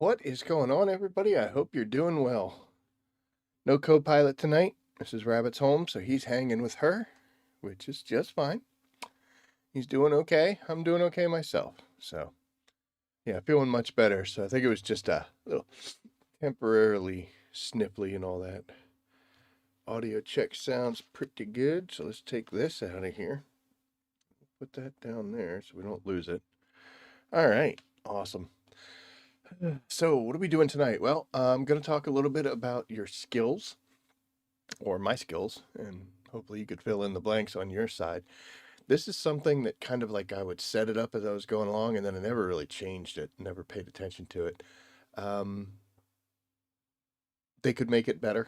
What is going on, everybody? I hope you're doing well. No co-pilot tonight. Mrs. Rabbit's home, so he's hanging with her, which is just fine. He's doing okay. I'm doing okay myself. So, yeah, feeling much better. So I think it was just a little temporarily sniffly and all that. Audio check sounds pretty good. So let's take this out of here. Put that down there so we don't lose it. All right. Awesome. So, what are we doing tonight? Well, I'm going to talk a little bit about your skills, or my skills, and hopefully you could fill in the blanks on your side. This is something that kind of like I would set it up as I was going along, and then I never really changed it, never paid attention to it. Um, they could make it better.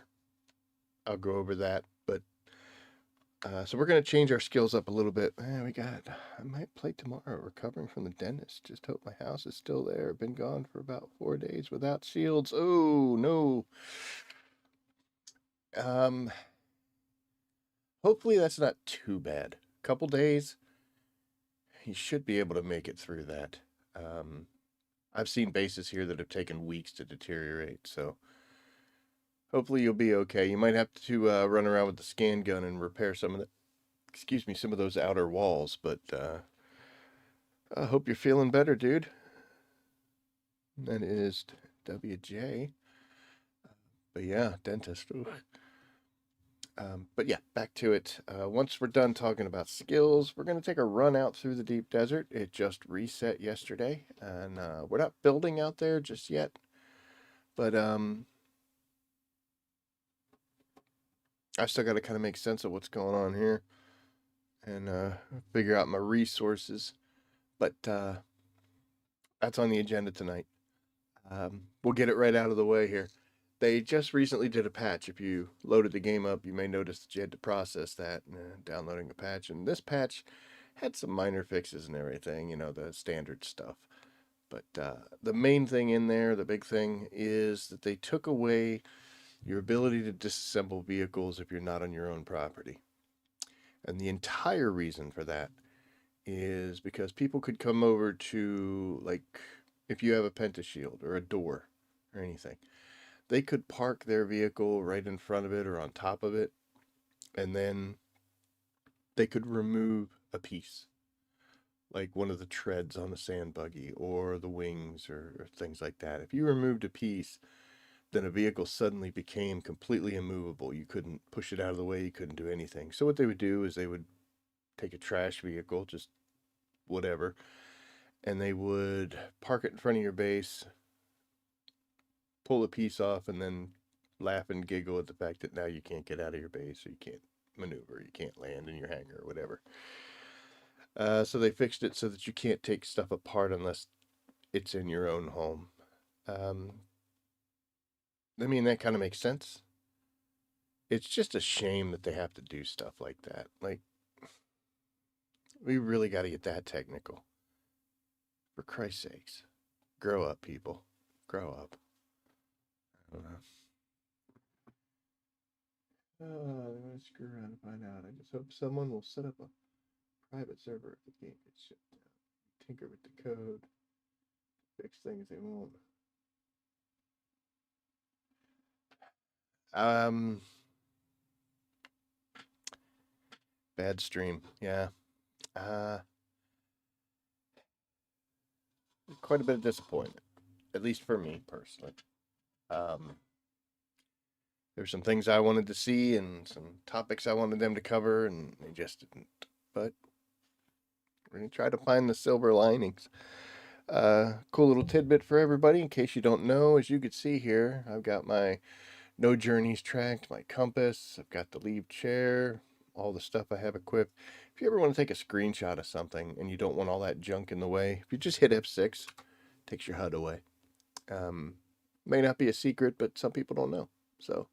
I'll go over that. But so we're going to change our skills up a little bit. I might play tomorrow, recovering from the dentist. Just hope my house is still there. Been gone for about 4 days without shields. Oh, no. Um, Hopefully that's not too bad. Couple days, you should be able to make it through that. Um, I've seen bases here that have taken weeks to deteriorate, so hopefully you'll be okay. You might have to run around with the scan gun and repair some of those outer walls, but I hope you're feeling better, dude. That is WJ. But yeah, dentist. But yeah, back to it. Once we're done talking about skills, we're going to take a run out through the deep desert. It just reset yesterday, and we're not building out there just yet. But I still got to kind of make sense of what's going on here and figure out my resources. But that's on the agenda tonight. We'll get it right out of the way here. They just recently did a patch. If you loaded the game up, you may notice that you had to process that downloading a patch. And this patch had some minor fixes and everything, the standard stuff. But the main thing in there, the big thing, is that they took away your ability to disassemble vehicles if you're not on your own property. And the entire reason for that is because people could come over to, like, if you have a pentashield or a door or anything, they could park their vehicle right in front of it or on top of it, and then they could remove a piece, like one of the treads on a sand buggy or the wings or things like that. If you removed a piece, then a vehicle suddenly became completely immovable. You couldn't push it out of the way, you couldn't do anything. So what they would do is they would take a trash vehicle, just whatever, and they would park it in front of your base, pull a piece off, and then laugh and giggle at the fact that now you can't get out of your base, or you can't maneuver, you can't land in your hangar or whatever. So they fixed it so that you can't take stuff apart unless it's in your own home. Um, I mean, that kind of makes sense. It's just a shame that they have to do stuff like that. Like, we really got to get that technical. For Christ's sakes. Grow up, people. Grow up. I don't know. I'm going to screw around and find out. I just hope someone will set up a private server if the game gets shut down. Tinker with the code. Fix things they won't. Bad stream. Yeah. Quite a bit of disappointment, at least for me personally. There's some things I wanted to see and some topics I wanted them to cover, and they just didn't. But we're going to try to find the silver linings. Cool little tidbit for everybody, in case you don't know, as you can see here, I've got my no journeys tracked, my compass, I've got the leave chair, all the stuff I have equipped. If you ever want to take a screenshot of something and you don't want all that junk in the way, if you just hit F6, it takes your HUD away. May not be a secret, but some people don't know. So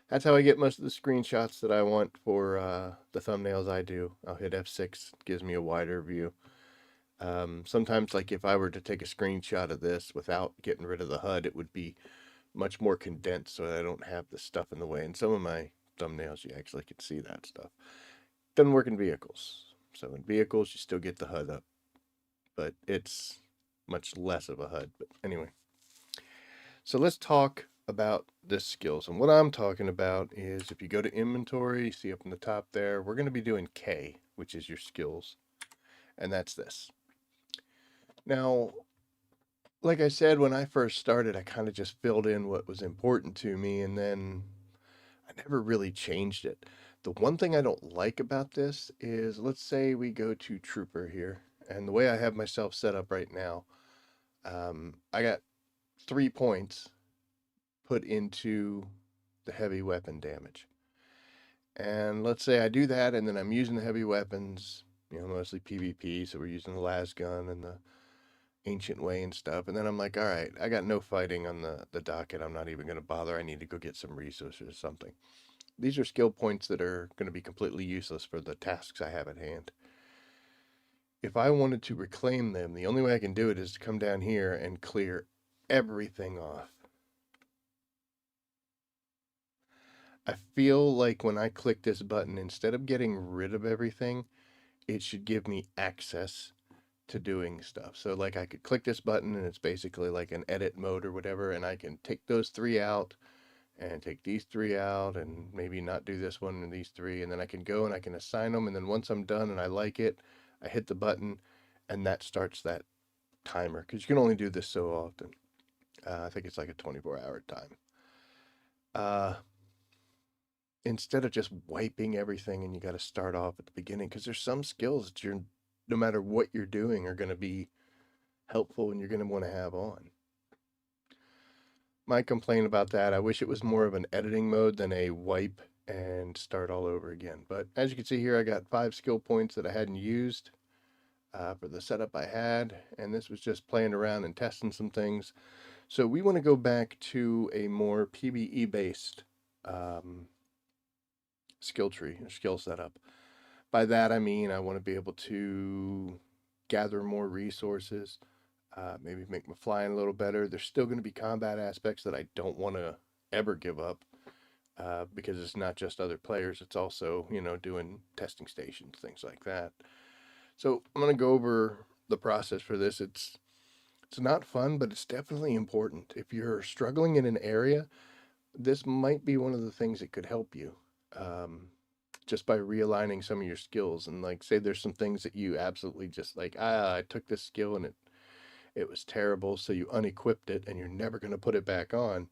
that's how I get most of the screenshots that I want for the thumbnails I do. I'll hit F6, it gives me a wider view. Sometimes, like if I were to take a screenshot of this without getting rid of the HUD, it would be much more condensed so I don't have the stuff in the way. And some of my thumbnails, you actually can see that stuff. Doesn't work in vehicles. So in vehicles, you still get the HUD up, but it's much less of a HUD. But anyway, So let's talk about the skills. And what I'm talking about is if you go to inventory, see up in the top there, we're going to be doing K, which is your skills. And that's this. Now, like I said, when I first started, I kind of just filled in what was important to me, and then I never really changed it. The one thing I don't like about this is, let's say we go to Trooper here, and the way I have myself set up right now, I got 3 points put into the heavy weapon damage. And let's say I do that, and then I'm using the heavy weapons, mostly PvP, so we're using the las gun and the ancient way and stuff. And then I'm like, all right, I got no fighting on the docket. I'm not even going to bother. I need to go get some resources or something. These are skill points that are going to be completely useless for the tasks I have at hand. If I wanted to reclaim them, the only way I can do it is to come down here and clear everything off. I feel like when I click this button, instead of getting rid of everything, it should give me access to doing stuff. So like I could click this button and it's basically like an edit mode or whatever, and I can take those 3 out and take these 3 out and maybe not do this one and these 3, and then I can go and I can assign them, and then once I'm done and I like it, I hit the button and that starts that timer, because you can only do this so often. I think it's like a 24-hour time. Instead of just wiping everything and you got to start off at the beginning, because there's some skills that you're, no matter what you're doing, are going to be helpful and you're going to want to have on. My complaint about that, I wish it was more of an editing mode than a wipe and start all over again. But as you can see here, I got 5 skill points that I hadn't used for the setup I had, and this was just playing around and testing some things. So we want to go back to a more PvE based skill tree or skill setup. By that I mean I want to be able to gather more resources, maybe make my flying a little better. There's still going to be combat aspects that I don't want to ever give up, because it's not just other players, it's also, doing testing stations, things like that. So I'm going to go over the process for this. It's not fun, but it's definitely important. If you're struggling in an area, this might be one of the things that could help you. Just by realigning some of your skills, and like say there's some things that you absolutely just like, I took this skill and it was terrible, so you unequipped it and you're never going to put it back on.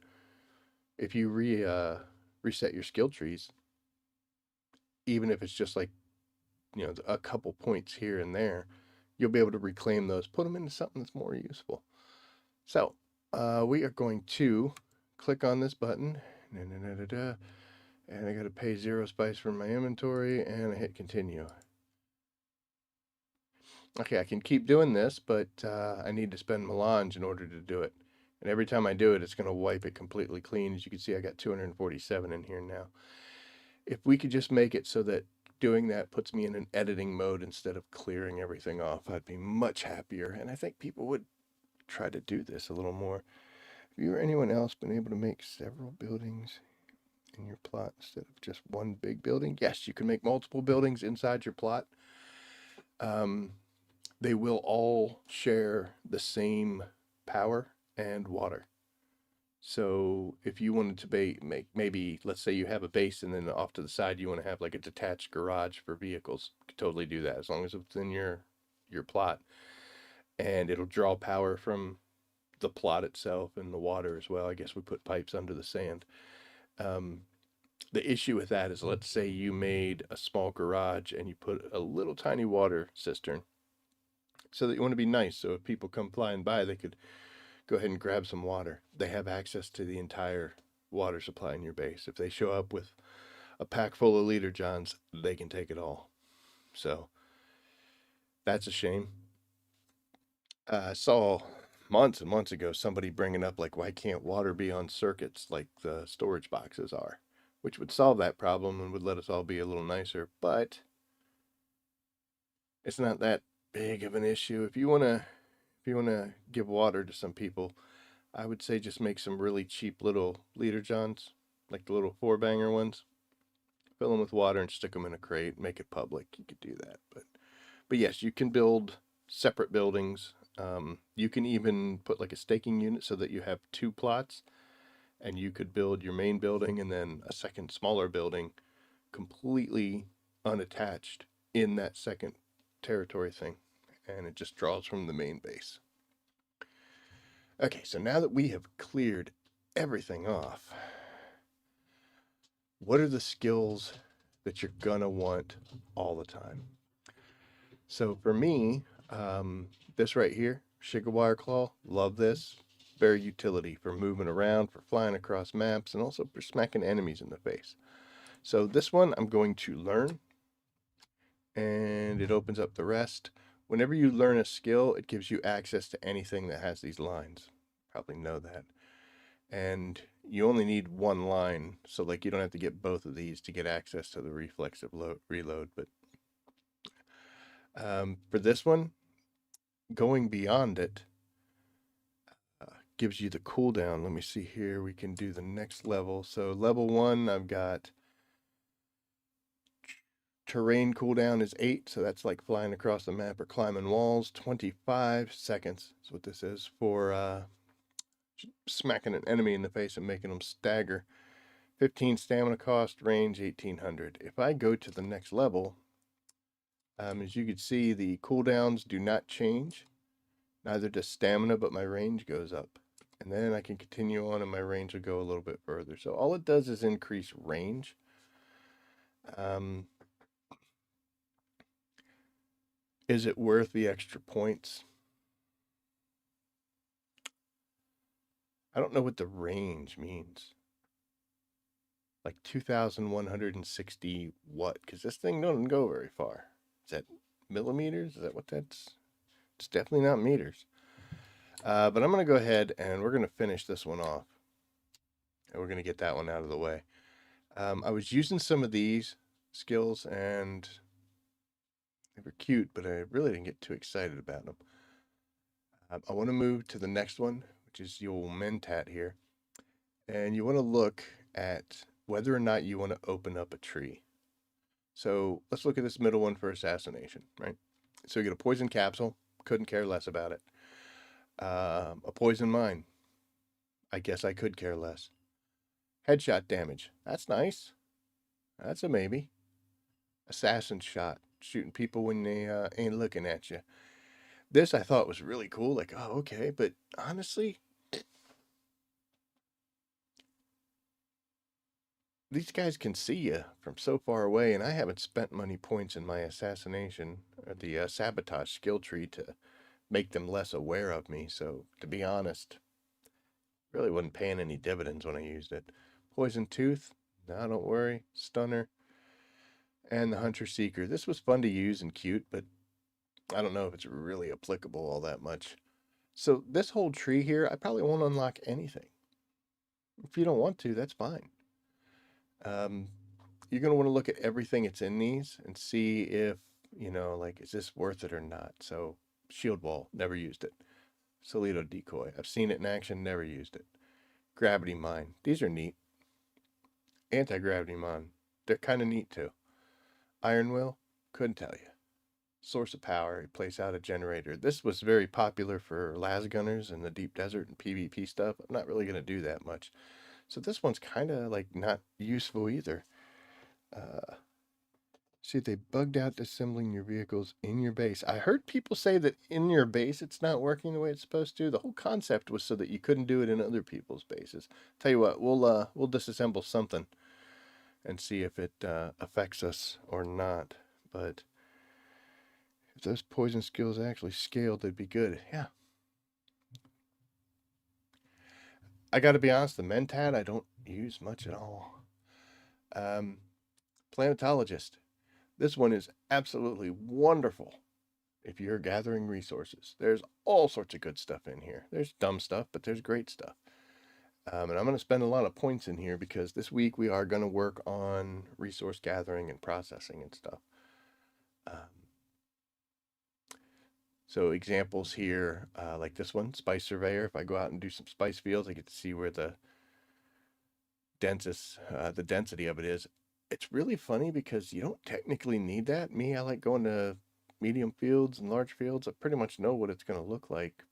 If you reset your skill trees, even if it's just like, a couple points here and there, you'll be able to reclaim those, put them into something that's more useful. So we are going to click on this button, and I got to pay 0 spice for my inventory, and I hit continue. Okay, I can keep doing this, but I need to spend melange in order to do it. And every time I do it, it's going to wipe it completely clean. As you can see, I got 247 in here now. If we could just make it so that doing that puts me in an editing mode instead of clearing everything off, I'd be much happier. And I think people would try to do this a little more. Have you or anyone else been able to make several buildings in your plot instead of just one big building? Yes, you can make multiple buildings inside your plot. They will all share the same power and water. So if you wanted to make, maybe, let's say you have a base and then off to the side you want to have like a detached garage for vehicles, you could totally do that as long as it's in your plot. And it'll draw power from the plot itself and the water as well. I guess we put pipes under the sand. The issue with that is, let's say you made a small garage and you put a little tiny water cistern, so that you want to be nice. So if people come flying by, they could go ahead and grab some water. They have access to the entire water supply in your base. If they show up with a pack full of liter johns, they can take it all. So that's a shame. I saw months and months ago somebody bringing up, like, why can't water be on circuits like the storage boxes are, which would solve that problem and would let us all be a little nicer. But it's not that big of an issue. If you want to give water to some people, I would say just make some really cheap little liter johns, like the little 4-banger ones. Fill them with water and stick them in a crate. Make it public. You could do that. But yes, you can build separate buildings. You can even put like a staking unit so that you have two plots, and you could build your main building and then a second smaller building completely unattached in that second territory thing, and it just draws from the main base. Okay, so now that we have cleared everything off, what are the skills that you're gonna want all the time? So for me, this right here, Wire Claw, love this. Very utility for moving around, for flying across maps, and also for smacking enemies in the face. So this one I'm going to learn, and it opens up the rest. Whenever you learn a skill, it gives you access to anything that has these lines. Probably know that. And you only need one line, so like you don't have to get both of these to get access to the reflexive reload. But for this one, going beyond it gives you the cooldown. Let me see here. We can do the next level. So level 1, I've got terrain cooldown is 8, so that's like flying across the map or climbing walls. 25 seconds is what this is for smacking an enemy in the face and making them stagger. 15 stamina cost, range 1800. If I go to the next level, as you can see, the cooldowns do not change. Neither does stamina, but my range goes up. And then I can continue on and my range will go a little bit further. So all it does is increase range. Is it worth the extra points? I don't know what the range means. Like 2,160 what? Because this thing doesn't go very far. Is that millimeters? Is that what that's? It's definitely not meters. But I'm going to go ahead and we're going to finish this one off. And we're going to get that one out of the way. I was using some of these skills and they were cute, but I really didn't get too excited about them. I want to move to the next one, which is your mentat here. And you want to look at whether or not you want to open up a tree. So let's look at this middle one for assassination, right? So you get a poison capsule, couldn't care less about it. A poison mine, I guess I could care less. Headshot damage, that's nice. That's a maybe. Assassin shot, shooting people when they ain't looking at you. This I thought was really cool, like, oh, okay, but honestly, these guys can see you from so far away, and I haven't spent money points in my assassination or the sabotage skill tree to make them less aware of me. So, to be honest, really wasn't paying any dividends when I used it. Poison Tooth, no, don't worry. Stunner, and the Hunter Seeker. This was fun to use and cute, but I don't know if it's really applicable all that much. So, this whole tree here, I probably won't unlock anything. If you don't want to, that's fine. You're going to want to look at everything that's in these and see if, like, is this worth it or not? So, Shield Wall, never used it. Solido Decoy, I've seen it in action, never used it. Gravity Mine, these are neat. Anti-gravity mine, they're kind of neat too. Iron Will, couldn't tell you. Source of power, you place out a generator. This was very popular for las gunners in the deep desert and PvP stuff. I'm not really going to do that much. So this one's kind of like not useful either. See, they bugged out assembling your vehicles in your base. I heard people say that in your base it's not working the way it's supposed to. The whole concept was so that you couldn't do it in other people's bases. Tell you what, we'll disassemble something and see if it affects us or not. But if those poison skills actually scaled, they'd be good. Yeah. I got to be honest, the mentat I don't use much at all. Planetologist. This one is absolutely wonderful if you're gathering resources. There's all sorts of good stuff in here. There's dumb stuff, but there's great stuff. And I'm going to spend a lot of points in here because this week we are going to work on resource gathering and processing and stuff. So examples here, like this one, Spice Surveyor. If I go out and do some spice fields, I get to see where the density of it is. It's really funny because you don't technically need that. Me, I like going to medium fields and large fields. I pretty much know what it's going to look like,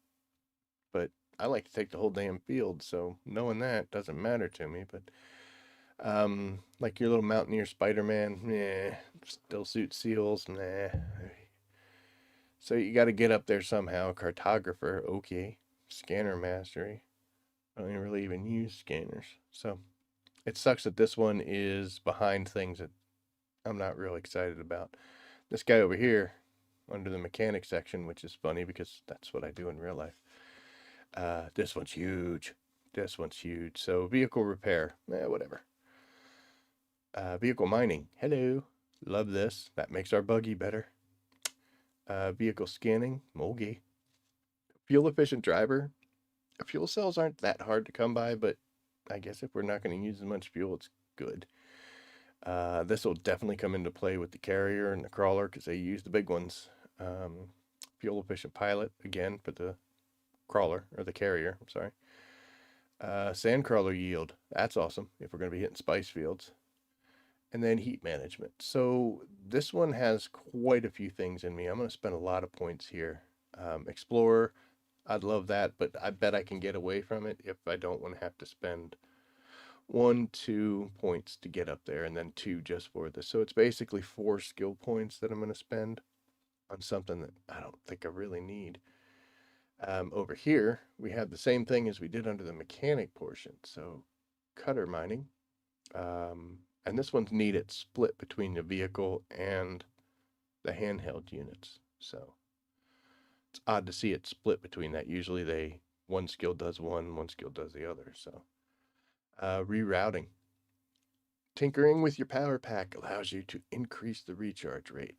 but I like to take the whole damn field, so knowing that doesn't matter to me. But like your little Mountaineer Spider-Man, nah. Still suit seals, nah. So you got to get up there somehow. Cartographer, okay. Scanner mastery. I don't really even use scanners. So it sucks that this one is behind things that I'm not real excited about. This guy over here, under the mechanic section, which is funny because that's what I do in real life. This one's huge. This one's huge. So vehicle repair, whatever. Vehicle mining, hello. Love this. That makes our buggy better. Vehicle scanning, okay. Fuel efficient driver. Fuel cells aren't that hard to come by, but I guess if we're not going to use as much fuel, it's good. This will definitely come into play with the carrier and the crawler because they use the big ones. Fuel efficient pilot, again, for the crawler, or the carrier, I'm sorry. Sand crawler yield, that's awesome if we're going to be hitting spice fields. And then heat management. So this one has quite a few things in me. I'm going to spend a lot of points here. Explorer, I'd love that, but I bet I can get away from it if I don't want to have to spend 1, 2 points to get up there and then 2 just for this. So it's basically 4 skill points that I'm going to spend on something that I don't think I really need. Over here, we have the same thing as we did under the mechanic portion. So cutter mining. And this one's needed split between the vehicle and the handheld units. So it's odd to see it split between that. Usually one skill does one skill does the other. So rerouting. Tinkering with your power pack allows you to increase the recharge rate.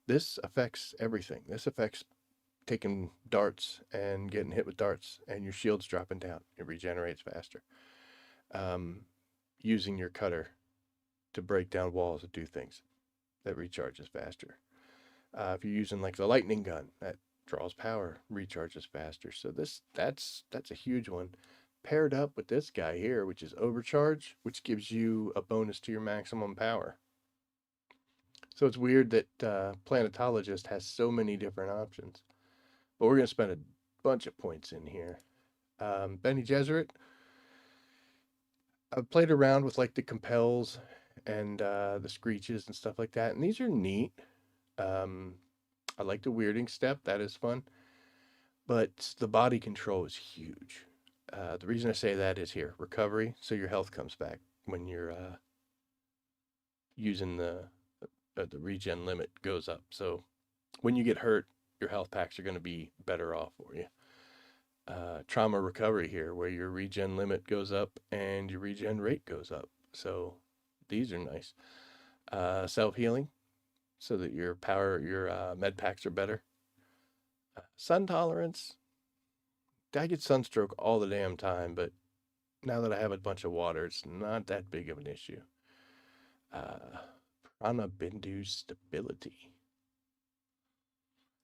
This affects everything. This affects taking darts and getting hit with darts and your shield's dropping down. It regenerates faster. Using your cutter to break down walls and do things that recharges faster. If you're using like the lightning gun, that draws power, recharges faster. So that's a huge one. Paired up with this guy here, which is overcharge, which gives you a bonus to your maximum power. So it's weird that Planetologist has so many different options. But we're going to spend a bunch of points in here. Bene Gesserit, I've played around with like the compels and the screeches and stuff like that, and these are neat. I like the weirding step, that is fun. But the body control is huge. The reason I say that is here, recovery, so your health comes back when you're using the regen limit goes up. So when you get hurt, your health packs are going to be better off for you. Trauma recovery here, where your regen limit goes up and your regen rate goes up. So these are nice. Self-healing, so that your med packs are better. Sun tolerance. I get sunstroke all the damn time, but now that I have a bunch of water, it's not that big of an issue. Prana Bindu stability.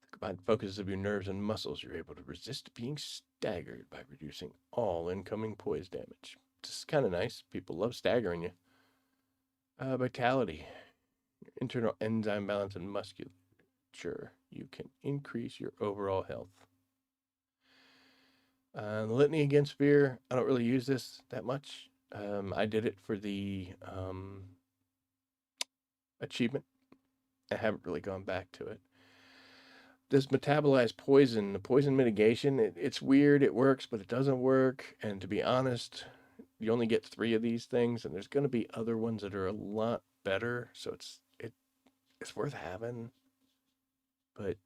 The combined focus of your nerves and muscles, you're able to resist being staggered by reducing all incoming poise damage. This is kind of nice. People love staggering you. Vitality. Internal enzyme balance and musculature. You can increase your overall health. The Litany Against Fear, I don't really use this that much. I did it for the achievement. I haven't really gone back to it. This metabolized poison, the poison mitigation, it's weird. It works, but it doesn't work. And to be honest, you only get 3 of these things, and there's going to be other ones that are a lot better. So it's worth having. But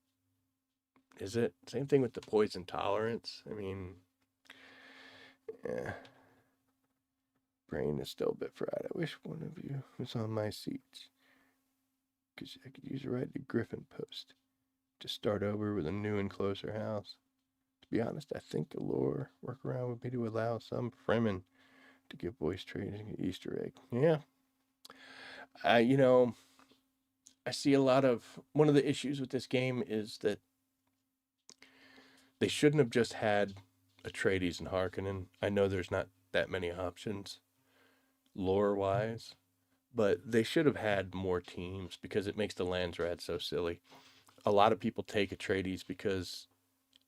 is it? Same thing with the poison tolerance. I mean, yeah. Brain is still a bit fried. I wish one of you was on my seats, because I could use a ride to Griffin Post to start over with a new and closer house. To be honest, I think the lore workaround would be to allow some Fremen to give voice training an Easter egg. Yeah. I see a lot of, one of the issues with this game is that they shouldn't have just had Atreides and Harkonnen. I know there's not that many options lore-wise, but they should have had more teams because it makes the Landsrad so silly. a lot of people take Atreides because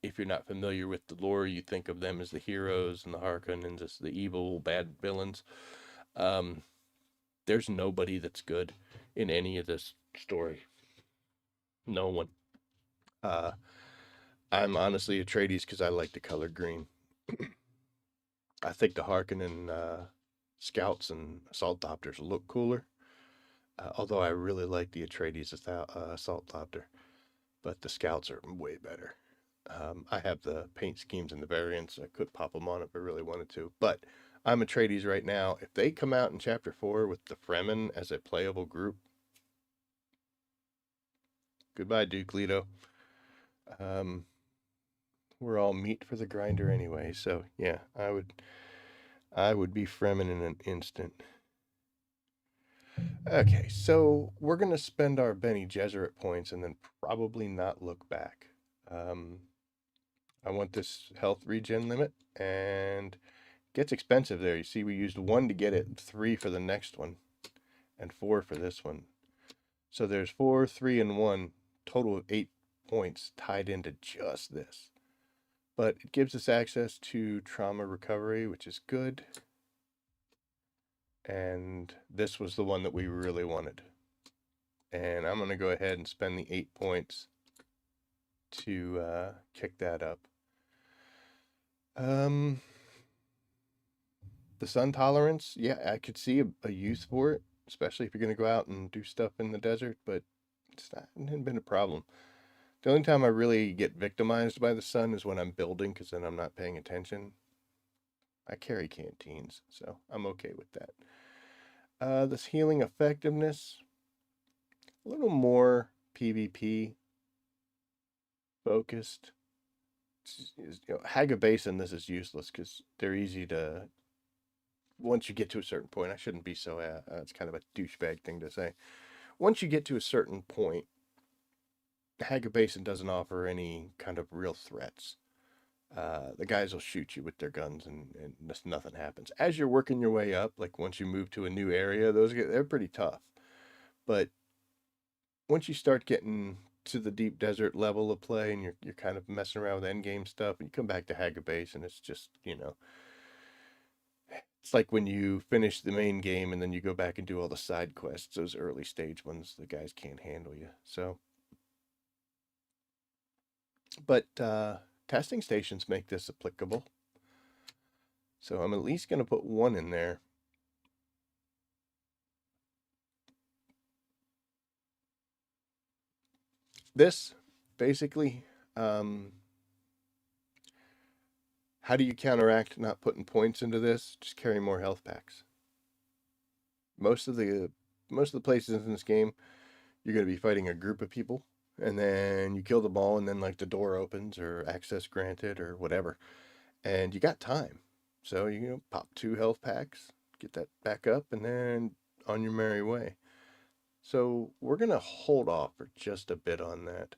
if you're not familiar with the lore, you think of them as the heroes and the Harkonnens as the evil, bad villains. Um, there's nobody that's good in any of this story. No one. Uh, I'm honestly Atreides because I like the color green. I think the Harkonnen scouts and assault doctors look cooler. Although I really like the Atreides assault doctor, but the scouts are way better. I have the paint schemes and the variants. I could pop them on if I really wanted to, but I'm Atreides right now. If they come out in Chapter 4 with the Fremen as a playable group, goodbye, Duke Leto. Um, we're all meat for the grinder anyway, so yeah, I would be Fremen in an instant. Okay, so we're gonna spend our Bene Gesserit points and then probably not look back. Um, I want this health regen limit, and it gets expensive there. You see, we used 1 to get it, 3 for the next one, and 4 for this one. So there's 4, 3, and 1, total of 8 points tied into just this. But it gives us access to trauma recovery, which is good. And this was the one that we really wanted. And I'm going to go ahead and spend the 8 points to kick that up. The sun tolerance, yeah, I could see a use for it, especially if you're going to go out and do stuff in the desert, but it hasn't been a problem. The only time I really get victimized by the sun is when I'm building, because then I'm not paying attention. I carry canteens, so I'm okay with that. This healing effectiveness, a little more PvP focused. Haga Basin, this is useless because they're easy to. Once you get to a certain point, I shouldn't be so. It's kind of a douchebag thing to say. Once you get to a certain point, Haga Basin doesn't offer any kind of real threats. The guys will shoot you with their guns and just nothing happens. As you're working your way up, like once you move to a new area, they're pretty tough. But once you start getting to the deep desert level of play and you're kind of messing around with end game stuff, and you come back to Haga Base and it's just, it's like when you finish the main game and then you go back and do all the side quests, those early stage ones, the guys can't handle you. So, but testing stations make this applicable. So I'm at least going to put 1 in there. This, basically, how do you counteract not putting points into this? Just carry more health packs. Most of the places in this game, you're going to be fighting a group of people, and then you kill them all, and then like the door opens or access granted or whatever, and you got time. So you pop 2 health packs, get that back up, and then on your merry way. So we're going to hold off for just a bit on that.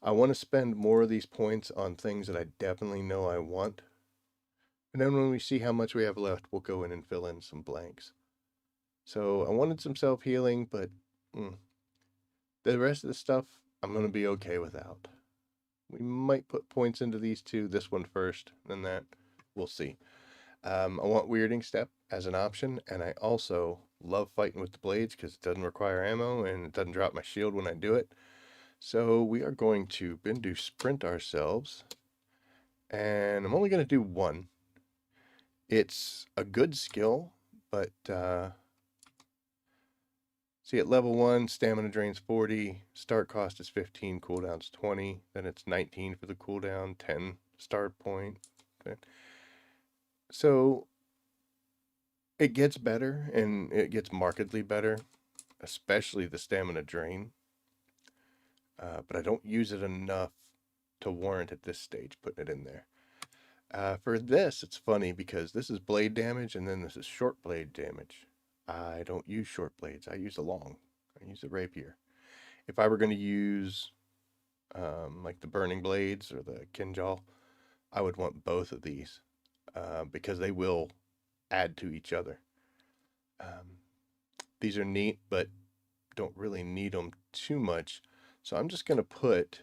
I want to spend more of these points on things that I definitely know I want. And then when we see how much we have left, we'll go in and fill in some blanks. So I wanted some self-healing, but the rest of the stuff I'm going to be okay without. We might put points into these 2, this one first, then that. We'll see. I want Weirding Step as an option, and I also love fighting with the blades because it doesn't require ammo and it doesn't drop my shield when I do it. So we are going to Bindu Sprint ourselves, and I'm only going to do 1. It's a good skill, but see, at level 1, stamina drains 40, start cost is 15, cooldown's 20, then it's 19 for the cooldown, 10 start point. So it gets better, and it gets markedly better, especially the stamina drain. But I don't use it enough to warrant at this stage putting it in there. For this, it's funny because this is blade damage and then this is short blade damage. I don't use short blades. I use a long. I use a rapier. If I were going to use like the burning blades or the kinjal, I would want both of these because they will add to each other. These are neat, but don't really need them too much. So I'm just going to put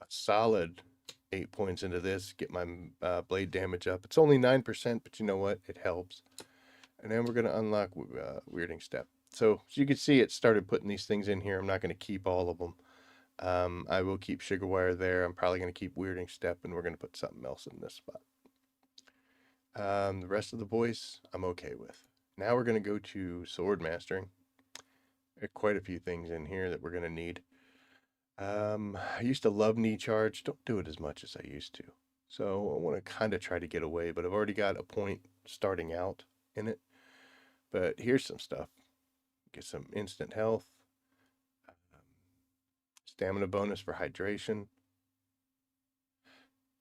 a solid 8 points into this, get my blade damage up. It's only 9%, but you know what? It helps. And then we're going to unlock weirding step. So as you can see, it started putting these things in here. I'm not going to keep all of them. I will keep sugar wire there. I'm probably going to keep weirding step, and we're going to put something else in this spot. The rest of the voice, I'm okay with. Now we're going to go to sword mastering. There are quite a few things in here that we're going to need. I used to love knee charge. Don't do it as much as I used to. So I want to kind of try to get away, but I've already got a point starting out in it. But here's some stuff. Get some instant health. Stamina bonus for hydration.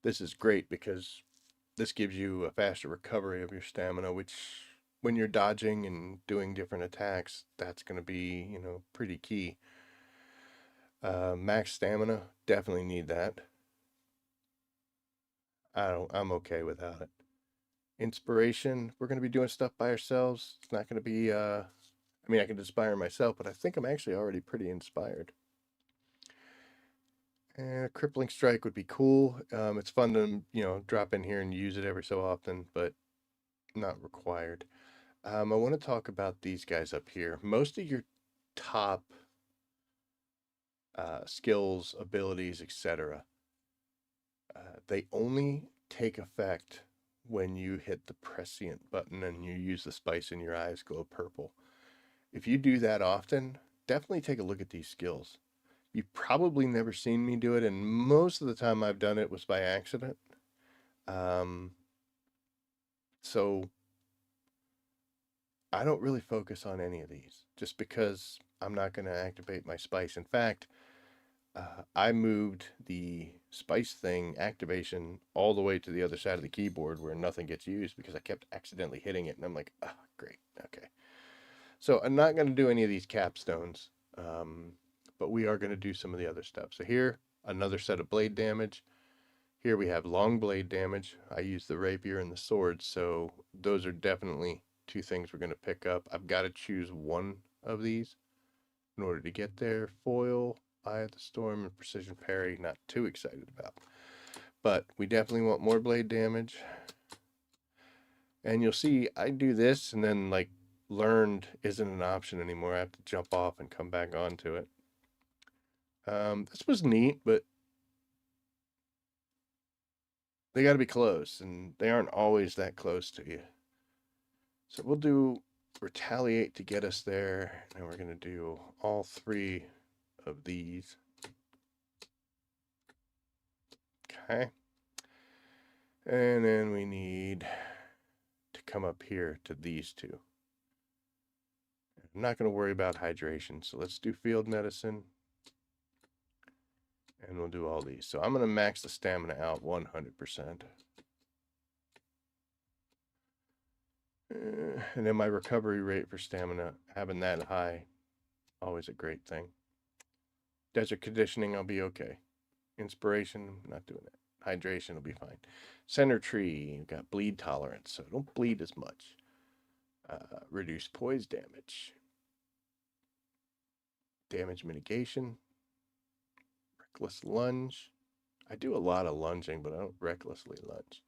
This is great because this gives you a faster recovery of your stamina, which when you're dodging and doing different attacks, that's going to be, pretty key. Max stamina, definitely need that. I'm okay without it. Inspiration, we're going to be doing stuff by ourselves. It's not going to be, I can inspire myself, but I think I'm actually already pretty inspired. And a crippling strike would be cool. It's fun to, drop in here and use it every so often, but not required. I want to talk about these guys up here. Most of your top skills, abilities, etc., they only take effect when you hit the prescient button and you use the spice in your eyes glow purple. If you do that often, definitely take a look at these skills. You've probably never seen me do it, and most of the time I've done it was by accident. So I don't really focus on any of these just because I'm not going to activate my spice. In fact, I moved the spice thing activation all the way to the other side of the keyboard where nothing gets used because I kept accidentally hitting it. And I'm like, great. Okay. So I'm not going to do any of these capstones, but we are going to do some of the other stuff. So here, another set of blade damage. Here we have long blade damage. I use the rapier and the sword, so those are definitely two things we're going to pick up. I've got to choose one of these in order to get there. Foil, Eye of the Storm, and Precision Parry, not too excited about. But we definitely want more blade damage. And you'll see I do this and then learned isn't an option anymore. I have to jump off and come back onto it. This was neat, but they got to be close, and they aren't always that close to you. So we'll do retaliate to get us there, and we're going to do all three of these. Okay. And then we need to come up here to these two. I'm not going to worry about hydration, so let's do field medicine. And we'll do all these. So I'm going to max the stamina out 100%. And then my recovery rate for stamina, having that high, always a great thing. Desert conditioning, I'll be okay. Inspiration, not doing it. Hydration will be fine. Center tree, you've got bleed tolerance, so don't bleed as much. Reduce poise damage. Damage mitigation. Reckless lunge. I do a lot of lunging, but I don't recklessly lunge.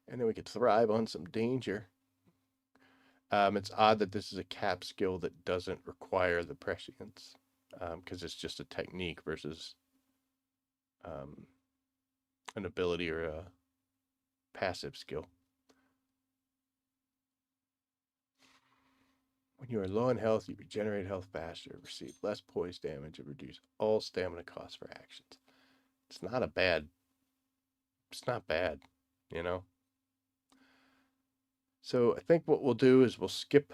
And then we could thrive on some danger. It's odd that this is a cap skill that doesn't require the prescience, because it's just a technique versus an ability or a passive skill. When you are low in health, you regenerate health faster, receive less poise damage, and reduce all stamina costs for actions. It's not bad, you know? So I think what we'll do is we'll skip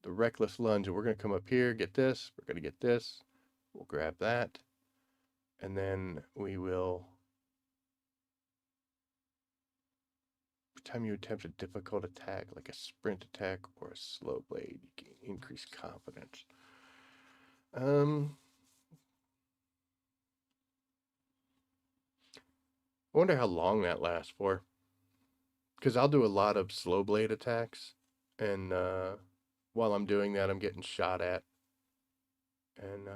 the reckless lunge, and we're going to come up here, get this, we're going to get this, we'll grab that, and then we will, every time you attempt a difficult attack, like a sprint attack or a slow blade, you can increase confidence. I wonder how long that lasts for. Because I'll do a lot of slow blade attacks, and while I'm doing that, I'm getting shot at. And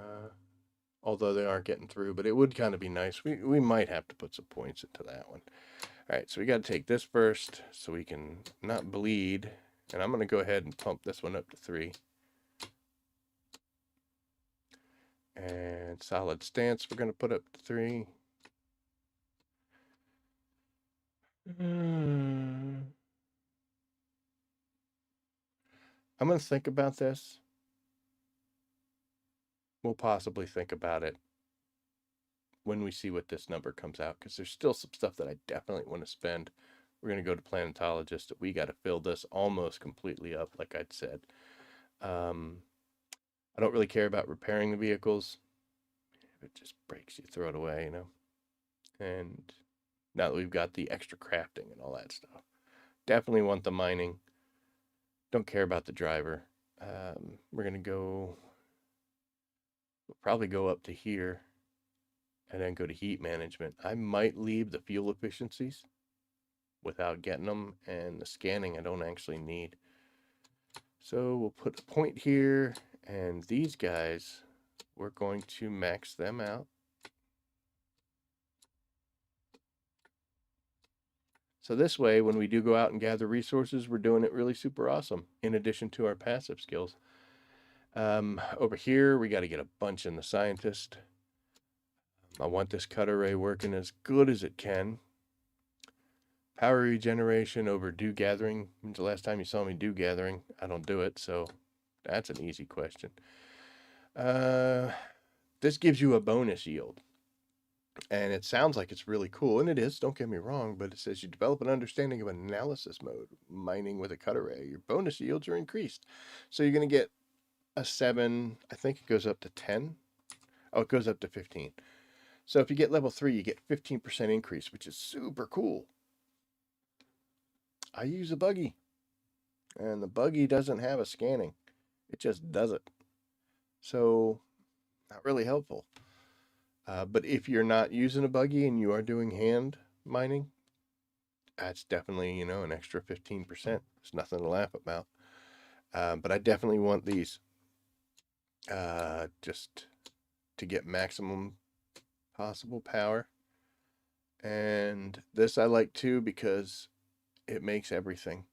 although they aren't getting through, but it would kind of be nice. We might have to put some points into that one. All right, so we got to take this first so we can not bleed. And I'm going to go ahead and pump this one up to 3. And solid stance we're going to put up to 3. I'm going to think about this. We'll possibly think about it when we see what this number comes out, because there's still some stuff that I definitely want to spend. We're going to go to planetologist. We got to fill this almost completely up, like I'd said. I don't really care about repairing the vehicles. If it just breaks, you throw it away, you know. And now that we've got the extra crafting and all that stuff, definitely want the mining. Don't care about the driver. We're going to go, we'll probably go up to here and then go to heat management. I might leave the fuel efficiencies without getting them, and the scanning I don't actually need. So we'll put a point here, and these guys, we're going to max them out. So this way, when we do go out and gather resources, we're doing it really super awesome, in addition to our passive skills. Over here, we got to get a bunch in the scientist. I want this cut array working as good as it can. Power regeneration over dew gathering. When's the last time you saw me dew gathering? I don't do it, so that's an easy question. This gives you a bonus yield. And it sounds like it's really cool, and it is, don't get me wrong, but it says you develop an understanding of analysis mode, mining with a cut array. Your bonus yields are increased. So you're going to get a 7, I think it goes up to 10. Oh, it goes up to 15. So if you get level 3, you get 15% increase, which is super cool. I use a buggy, and the buggy doesn't have a scanning. It just does it. So not really helpful. But if you're not using a buggy and you are doing hand mining, that's definitely, you know, an extra 15%. It's nothing to laugh about. But I definitely want these just to get maximum possible power. And this I like too because it makes everything.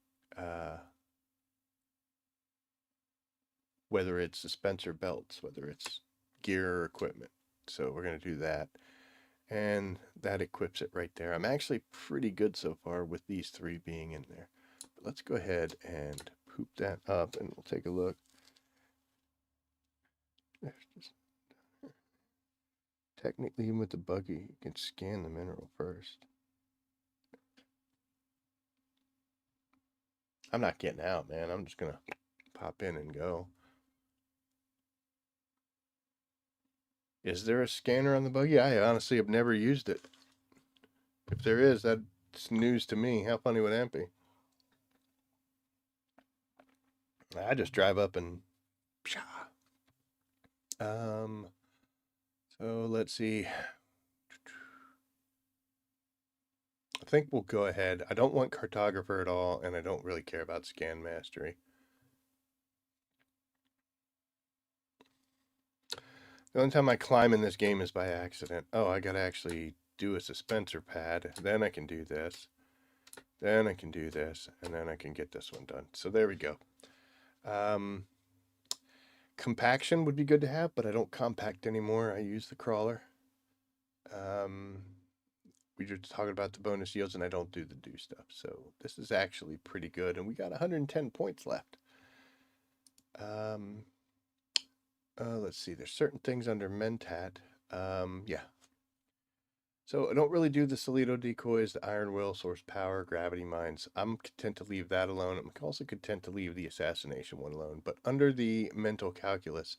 Whether it's suspensor belts, whether it's gear or equipment. So we're going to do that. And that equips it right there. I'm actually pretty good so far with these 3 being in there. But let's go ahead and poop that up and we'll take a look. Technically, even with the buggy, you can scan the mineral first. I'm not getting out, man. I'm just going to pop in and go. Is there a scanner on the buggy? I honestly have never used it. If there is, that's news to me. How funny would that be? I just drive up and so let's see. I think we'll go ahead. I don't want cartographer at all, and I don't really care about scan mastery. The only time I climb in this game is by accident. Oh, I gotta actually do a suspensor pad. Then I can do this. Then I can do this. And then I can get this one done. So there we go. Compaction would be good to have, but I don't compact anymore. I use the crawler. We were just talking about the bonus yields, and I don't do the do stuff. So this is actually pretty good. And we got 110 points left. Let's see. There's certain things under Mentat. Yeah. So I don't really do the Solido decoys, the Iron Will, Source Power, Gravity Mines. I'm content to leave that alone. I'm also content to leave the Assassination one alone. But under the Mental Calculus,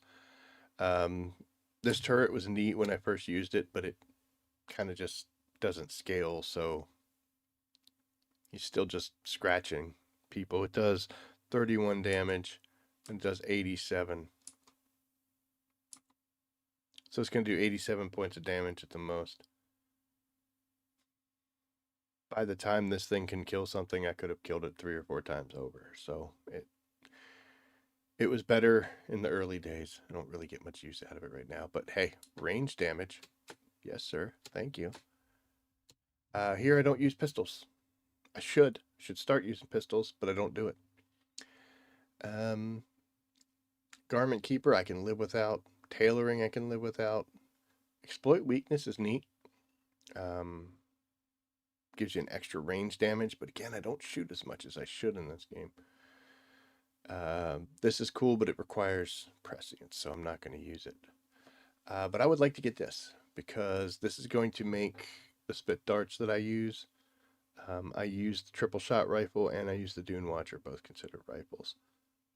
this turret was neat when I first used it, but it kind of just doesn't scale. So he's still just scratching people. It does 31 damage and it does 87. So it's going to do 87 points of damage at the most. By the time this thing can kill something, I could have killed it 3 or 4 times over. So It was better in the early days. I don't really get much use out of it right now, but hey, range damage. Yes, sir. Thank you. Here I don't use pistols. I should start using pistols, but I don't do it. Um, Garment Keeper I can live without. Tailoring I can live without. Exploit Weakness is neat. Um, Gives you an extra range damage, but again, I don't shoot as much as I should in this game. This is cool, but it requires prescience, so I'm not going to use it. But I would like to get this because this is going to make the spit darts that I use. I use the triple shot rifle and I use the Dune Watcher, both considered rifles.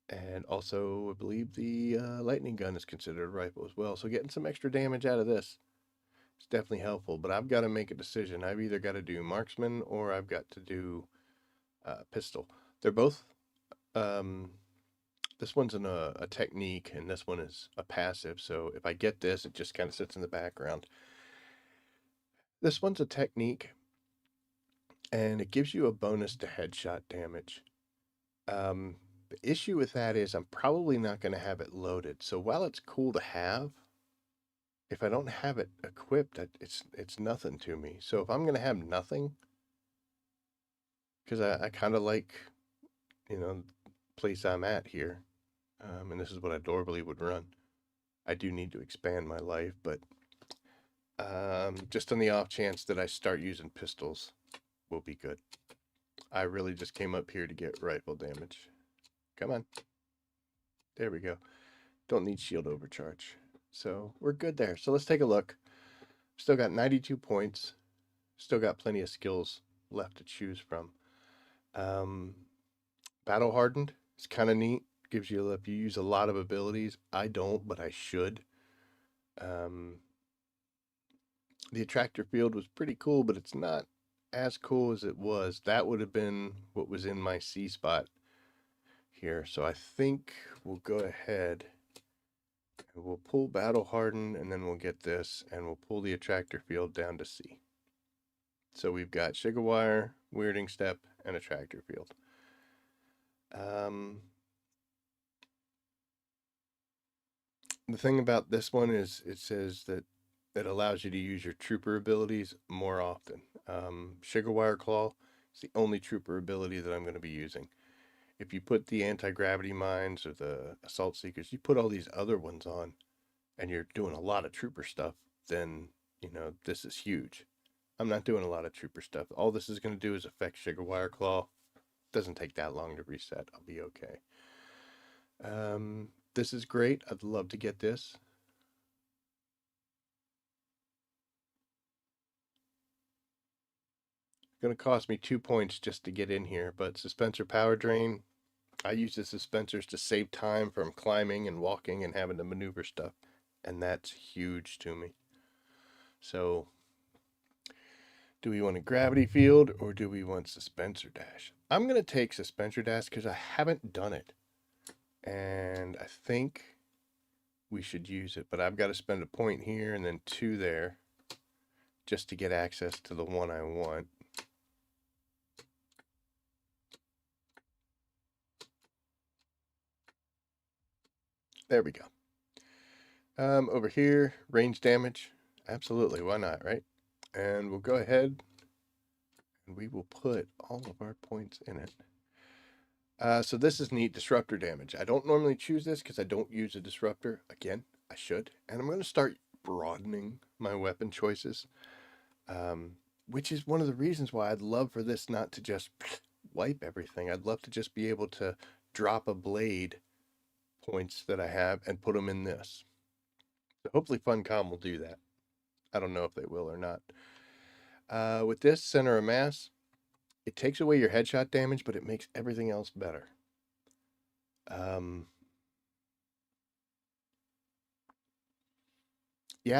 And also, I believe the lightning gun is considered a rifle as well. So getting some extra damage out of this is definitely helpful. But I've got to make a decision. I've either got to do marksman or I've got to do pistol. They're both. This one's a technique, and this one is a passive. So if I get this, it just kind of sits in the background. This one's a technique, and it gives you a bonus to headshot damage. The issue with that is I'm probably not going to have it loaded. So while it's cool to have, if I don't have it equipped, it's nothing to me. So if I'm going to have nothing, because I kind of like, the place I'm at here, and this is what I normally would run. I do need to expand my life, but just on the off chance that I start using pistols, will be good. I really just came up here to get rifle damage. Come on. There we go. Don't need shield overcharge. So we're good there. So let's take a look. Still got 92 points. Still got plenty of skills left to choose from. Battle Hardened is kind of neat. Gives you, if you use a lot of abilities. I don't, but I should. The attractor field was pretty cool, but it's not as cool as it was. That would have been what was in my C spot here. So I think we'll go ahead and we'll pull Battle Harden, and then we'll get this, and we'll pull the attractor field down to C. So we've got Sugar Wire, Weirding Step, and attractor field. The thing about this one is it says that it allows you to use your trooper abilities more often. Sugar Wire Claw is the only trooper ability that I'm going to be using. If you put the anti-gravity mines or the assault seekers, you put all these other ones on and you're doing a lot of trooper stuff, then, this is huge. I'm not doing a lot of trooper stuff. All this is going to do is affect Sugar Wire Claw. Doesn't take that long to reset. I'll be okay. This is great. I'd love to get this. Going to cost me 2 points just to get in here, but Suspensor Power Drain, I use the suspensors to save time from climbing and walking and having to maneuver stuff, and that's huge to me. So, do we want a gravity field or do we want Suspensor Dash? I'm going to take Suspensor Dash because I haven't done it, and I think we should use it, but I've got to spend a point here and then 2 there just to get access to the one I want. There we go. Over here, range damage. Absolutely, why not, right? And we'll go ahead and we will put all of our points in it. So this is neat, disruptor damage. I don't normally choose this because I don't use a disruptor. Again, I should. And I'm going to start broadening my weapon choices, which is one of the reasons why I'd love for this not to just wipe everything. I'd love to just be able to drop a blade points that I have and put them in this. So hopefully Funcom will do that. I don't know if they will or not. With this center of mass, it takes away your headshot damage, but it makes everything else better. Yeah,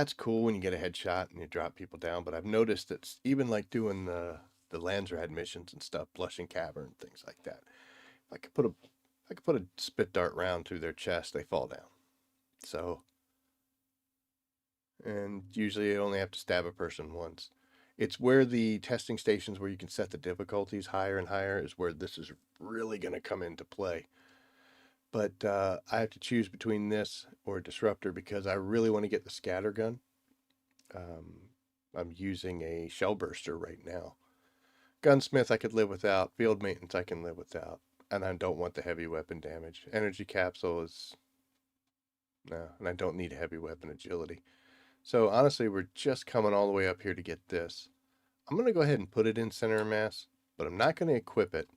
it's cool when you get a headshot and you drop people down, but I've noticed that even like doing the Landsrad missions and stuff, Blushing Cavern, things like that. If I could put a spit dart round through their chest, they fall down. So, and usually I only have to stab a person once. It's where the testing stations where you can set the difficulties higher and higher is where this is really going to come into play. But I have to choose between this or a disruptor because I really want to get the scatter gun. Um, I'm using a shell burster right now. Gunsmith I could live without. Field maintenance I can live without. And I don't want the heavy weapon damage. Energy capsule is no, and I don't need heavy weapon agility. So honestly, we're just coming all the way up here to get this. I'm going to go ahead and put it in center of mass, but I'm not going to equip it.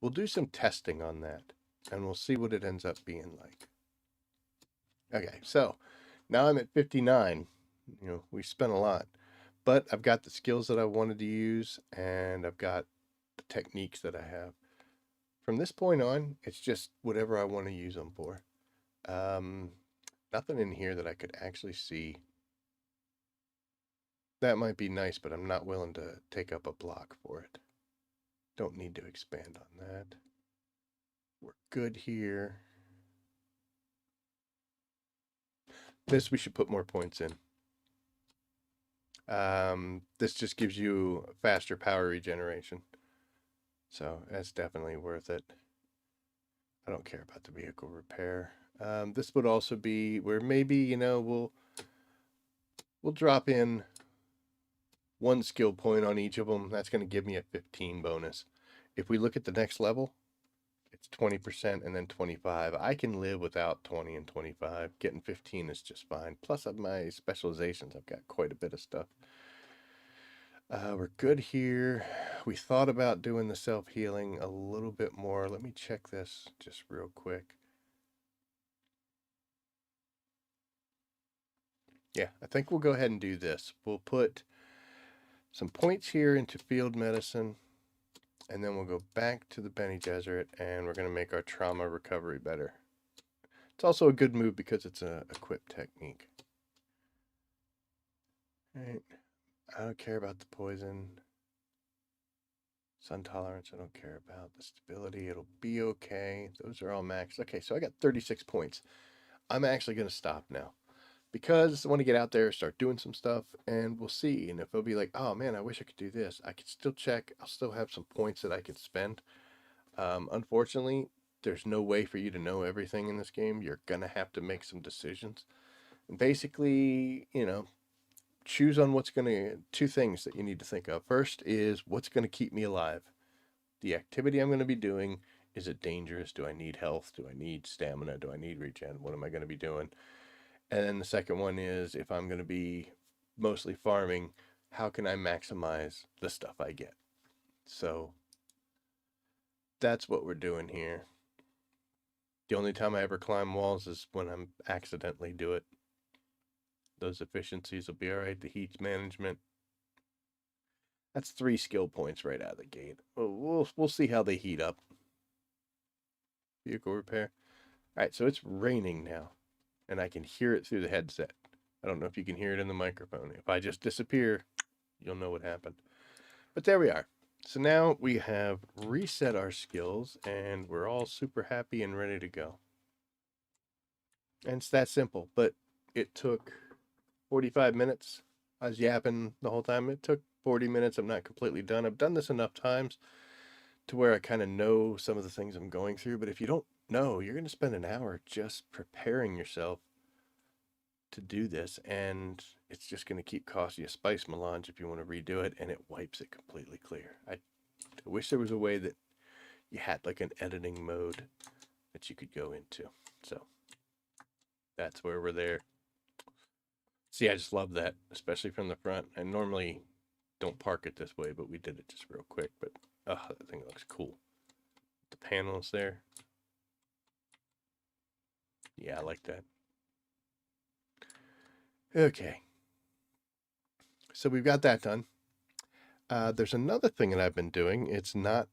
We'll do some testing on that, and we'll see what it ends up being like. Okay, so now I'm at 59. We spent a lot, but I've got the skills that I wanted to use, and I've got the techniques that I have. From this point on, it's just whatever I want to use them for. Nothing in here that I could actually see. That might be nice, but I'm not willing to take up a block for it. Don't need to expand on that. We're good here. This we should put more points in. This just gives you faster power regeneration. So that's definitely worth it. I don't care about the vehicle repair. This would also be where maybe, we'll drop in one skill point on each of them. That's going to give me a 15 bonus. If we look at the next level, it's 20% and then 25. I can live without 20 and 25. Getting 15 is just fine. Plus of my specializations, I've got quite a bit of stuff. We're good here. We thought about doing the self-healing a little bit more. Let me check this just real quick. Yeah, I think we'll go ahead and do this. We'll put some points here into field medicine, and then we'll go back to the Bene Gesserit, and we're going to make our trauma recovery better. It's also a good move because it's a equip technique. All right. I don't care about the poison. Sun tolerance, I don't care about. The stability, it'll be okay. Those are all maxed. Okay, so I got 36 points. I'm actually going to stop now because I want to get out there, start doing some stuff, and we'll see. And if it'll be like, oh man, I wish I could do this, I could still check. I'll still have some points that I can spend. Unfortunately, there's no way for you to know everything in this game. You're going to have to make some decisions. And basically, choose on two things that you need to think of. First is what's going to keep me alive. The activity I'm going to be doing, is it dangerous? Do I need health? Do I need stamina? Do I need regen? What am I going to be doing? And then the second one is if I'm going to be mostly farming, how can I maximize the stuff I get? So that's what we're doing here. The only time I ever climb walls is when I'm accidentally do it. Those efficiencies will be all right. The heat management. That's 3 skill points right out of the gate. We'll see how they heat up. Vehicle repair. All right, so it's raining now, and I can hear it through the headset. I don't know if you can hear it in the microphone. If I just disappear, you'll know what happened. But there we are. So now we have reset our skills, and we're all super happy and ready to go. And it's that simple, but it took 45 minutes. I was yapping the whole time. It took 40 minutes. I'm not completely done. I've done this enough times to where I kind of know some of the things I'm going through. But if you don't know, you're going to spend an hour just preparing yourself to do this. And it's just going to keep costing you a spice melange if you want to redo it. And it wipes it completely clear. I wish there was a way that you had like an editing mode that you could go into. So that's where we're there. See, I just love that, especially from the front. I normally don't park it this way, but we did it just real quick. But, oh, that thing looks cool. The panels there. Yeah, I like that. Okay. So we've got that done. There's another thing that I've been doing. It's not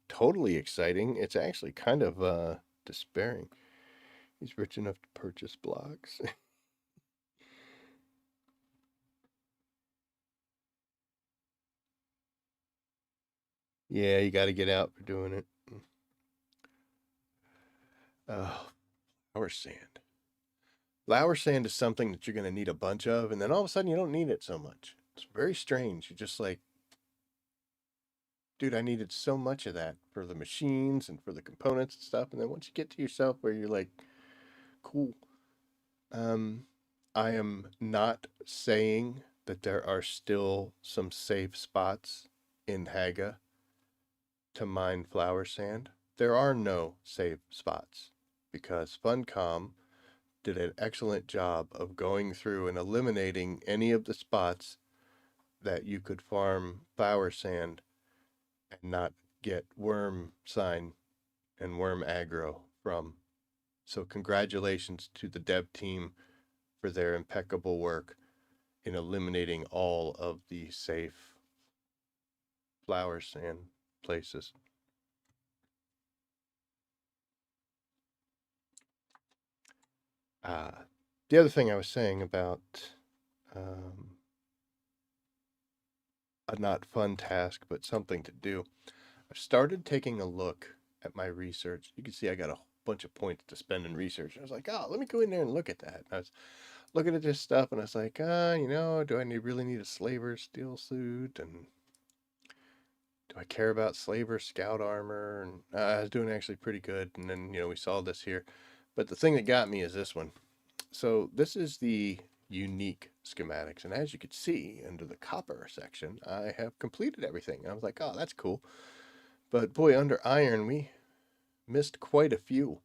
totally exciting. It's actually kind of despairing. He's rich enough to purchase blocks. Yeah, you got to get out for doing it. Oh, flour sand. Flour sand is something that you're going to need a bunch of, and then all of a sudden you don't need it so much. It's very strange. You're just like, dude, I needed so much of that for the machines and for the components and stuff. And then once you get to yourself where you're like, cool. Um, I am not saying that there are still some safe spots in Haga to mine flower sand. There are no safe spots because Funcom did an excellent job of going through and eliminating any of the spots that you could farm flower sand and not get worm sign and worm aggro from. So congratulations to the dev team for their impeccable work in eliminating all of the safe flower sand places. The other thing I was saying about um, a not fun task, but something to do. I've started taking a look at my research. You can see I got a bunch of points to spend in research. I was like, oh, let me go in there and look at that. And I was looking at this stuff and I was like, do I really need a slaver steel suit? And do I care about slaver scout armor? And I was doing actually pretty good. And then, we saw this here. But the thing that got me is this one. So this is the unique schematics. And as you can see under the copper section, I have completed everything. I was like, oh, that's cool. But boy, under iron, we missed quite a few.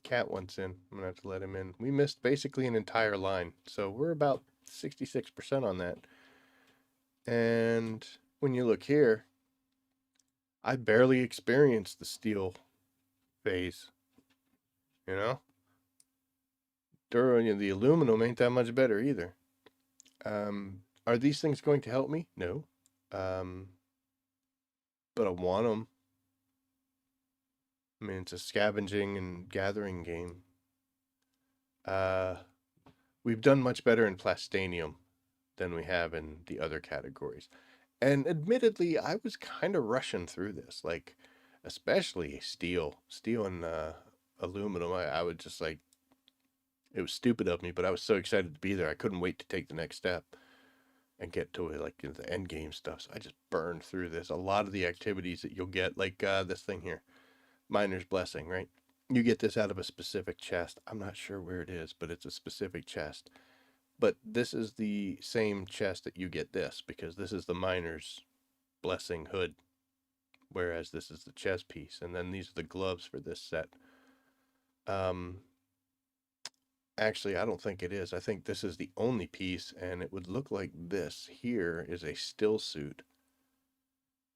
Cat wants in. I'm going to have to let him in. We missed basically an entire line. So we're about 66% on that. And when you look here, I barely experienced the steel phase. You know? The aluminum ain't that much better either. Are these things going to help me? No. But I want them. I mean, it's a scavenging and gathering game. We've done much better in plastanium than we have in the other categories. And admittedly, I was kind of rushing through this, like, especially steel and aluminum. I would just like, it was stupid of me, but I was so excited to be there. I couldn't wait to take the next step and get to it, like the end game stuff. So I just burned through this. A lot of the activities that you'll get, like this thing here, Miner's Blessing, right? You get this out of a specific chest. I'm not sure where it is, but it's a specific chest. But this is the same chest that you get this, because this is the Miner's Blessing hood, whereas this is the chest piece. And then these are the gloves for this set. Actually, I don't think it is. I think this is the only piece, and it would look like this here is a still suit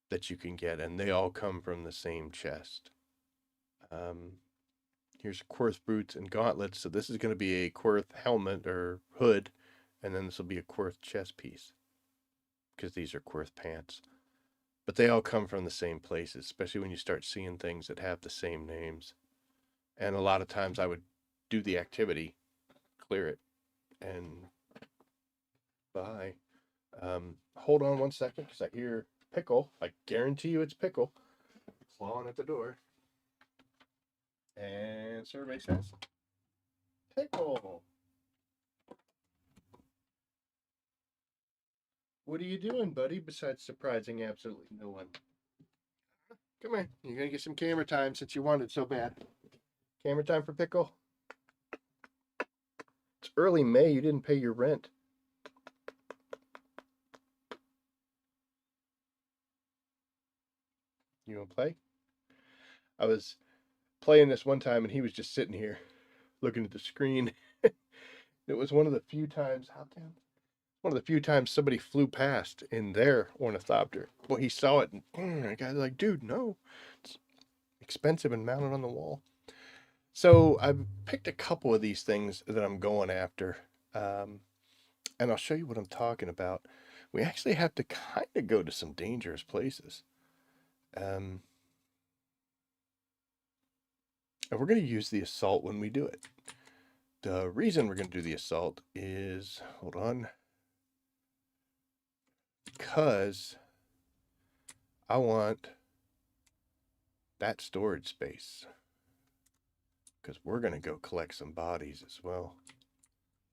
that you can get, and they all come from the same chest. Here's Quirth boots and gauntlets. So this is going to be a Quirth helmet or hood, and then this will be a Quirth chest piece, because these are Quirth pants. But they all come from the same places, especially when you start seeing things that have the same names. And a lot of times I would do the activity, clear it, and bye. Hold on one second, because I hear Pickle. I guarantee you it's Pickle clawing at the door. And survey says, Pickle, what are you doing, buddy, besides surprising absolutely no one? Come here. You're going to get some camera time since you wanted so bad. Camera time for Pickle. It's early May. You didn't pay your rent. You want to play? I was playing this one time and he was just sitting here looking at the screen. It was one of the few times, somebody flew past in their ornithopter. Well, he saw it and the guy's like, dude, no. It's expensive and mounted on the wall. So I've picked a couple of these things that I'm going after. And I'll show you what I'm talking about. We actually have to kind of go to some dangerous places. And we're going to use the assault when we do it. The reason we're going to do the assault is, hold on, because I want that storage space. Because we're going to go collect some bodies as well.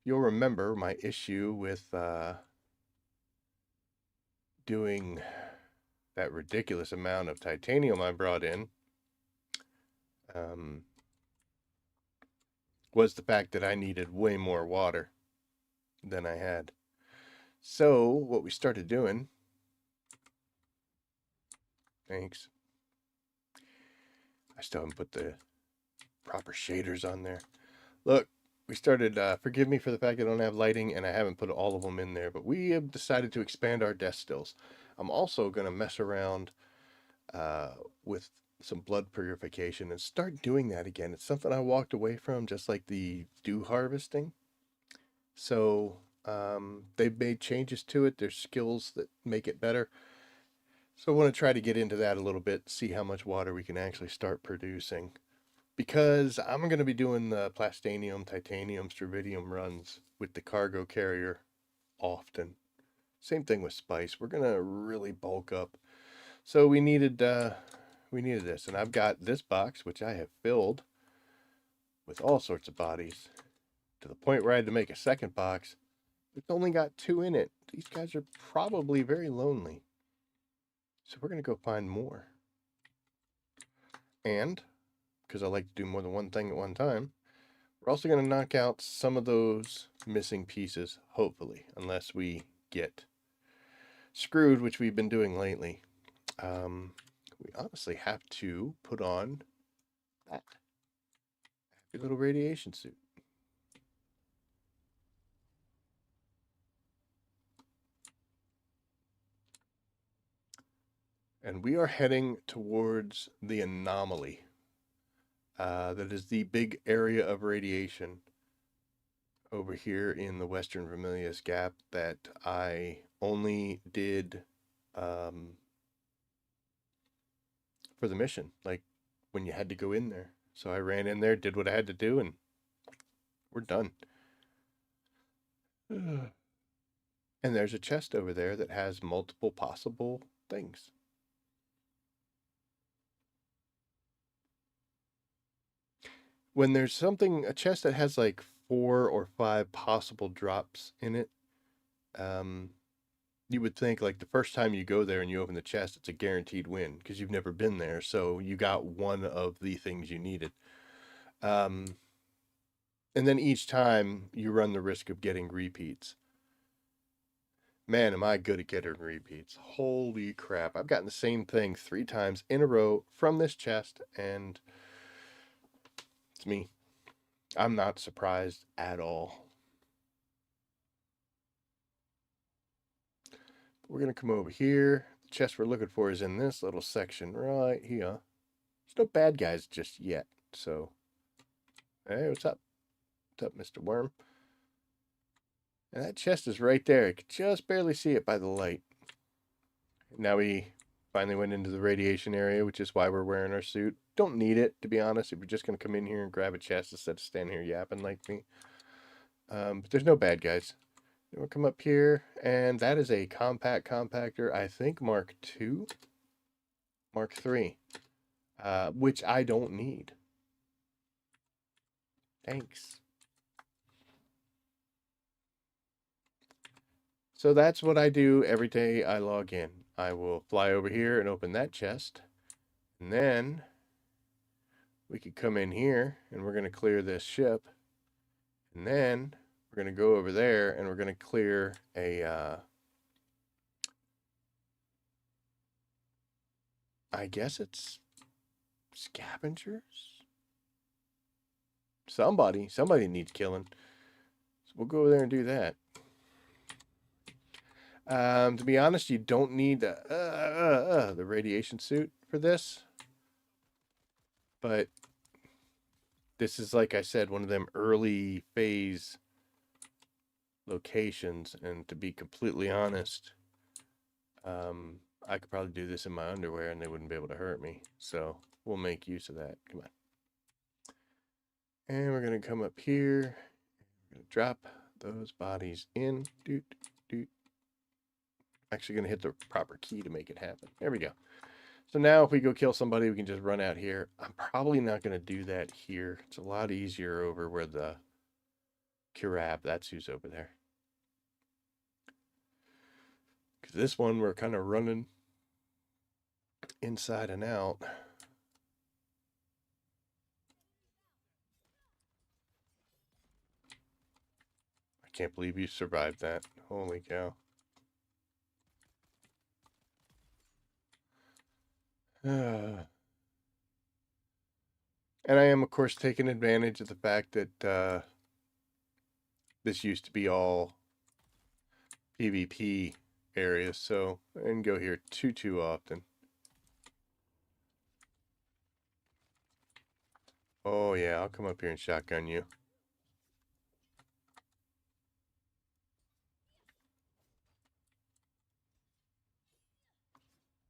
You'll remember my issue with doing that ridiculous amount of titanium I brought in um, was the fact that I needed way more water than I had. So what we started doing, thanks, I still haven't put the proper shaders on there. Look, we started, forgive me for the fact I don't have lighting and I haven't put all of them in there, but we have decided to expand our desk stills. I'm also going to mess around with some blood purification and start doing that again. It's something I walked away from, just like the dew harvesting. So they've made changes to it. There's skills that make it better. So I want to try to get into that a little bit, see how much water we can actually start producing. Because I'm going to be doing the plastanium, titanium, strontium runs with the cargo carrier often. Same thing with spice. We're going to really bulk up. So we needed this, and I've got this box which I have filled with all sorts of bodies to the point where I had to make a second box. It's only got 2 in it. These guys are probably very lonely. So we're going to go find more. And because I like to do more than one thing at one time, we're also going to knock out some of those missing pieces, hopefully, unless we get screwed, which we've been doing lately. We honestly have to put on that happy little radiation suit. And we are heading towards the anomaly. That is the big area of radiation over here in the Western Vermilius Gap that I only did for the mission, like when you had to go in there. So I ran in there, did what I had to do, and we're done. And there's a chest over there that has multiple possible things. When there's something, a chest that has like 4 or 5 possible drops in it, you would think like the first time you go there and you open the chest, it's a guaranteed win because you've never been there. So you got one of the things you needed. And then each time you run the risk of getting repeats. Man, am I good at getting repeats. Holy crap. I've gotten the same thing 3 times in a row from this chest, and it's me. I'm not surprised at all. We're going to come over here. The chest we're looking for is in this little section right here. There's no bad guys just yet, so... Hey, what's up? What's up, Mr. Worm? And that chest is right there. I could just barely see it by the light. Now we finally went into the radiation area, which is why we're wearing our suit. Don't need it, to be honest, if you're just going to come in here and grab a chest instead of standing here yapping like me. But there's no bad guys. Then we'll come up here, and that is a compact compactor, I think Mark II? Mark III. Which I don't need. Thanks. So that's what I do every day I log in. I will fly over here and open that chest. And then we could come in here and we're going to clear this ship. And then we're going to go over there and we're going to clear a, I guess it's scavengers? Somebody needs killing. So we'll go over there and do that. To be honest, you don't need the radiation suit for this. But this is, like I said, one of them early phase locations. And to be completely honest, I could probably do this in my underwear and they wouldn't be able to hurt me. So we'll make use of that. Come on. And we're going to come up here. We're going to drop those bodies in. Doot, doot. Actually going to hit the proper key to make it happen. There we go. So now if we go kill somebody, we can just run out here. I'm probably not going to do that here. It's a lot easier over where the Curab, that's who's over there. Because this one we're kind of running inside and out. I can't believe you survived that. Holy cow. And I am, of course, taking advantage of the fact that this used to be all PvP areas, so I didn't go here too often. Oh yeah, I'll come up here and shotgun you.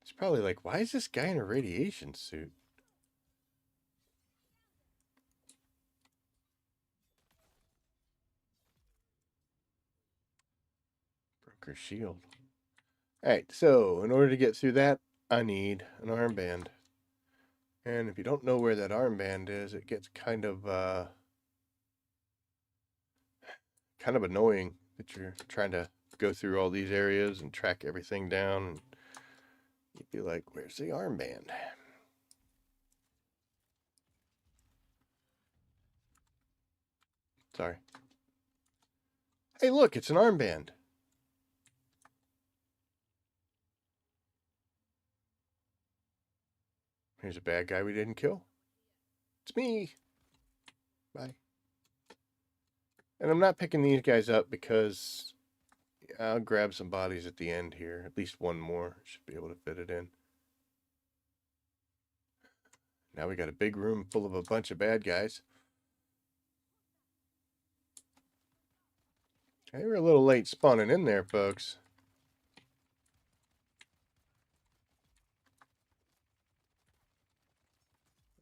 It's probably like, why is this guy in a radiation suit? Broke her shield. Alright, so in order to get through that, I need an armband. And if you don't know where that armband is, it gets kind of annoying that you're trying to go through all these areas and track everything down. And you'd be like, where's the armband? Sorry. Hey, look, it's an armband. Here's a bad guy we didn't kill. It's me. Bye. And I'm not picking these guys up because I'll grab some bodies at the end here. At least one more. Should be able to fit it in. Now we got a big room full of a bunch of bad guys. Hey, we're a little late spawning in there, folks.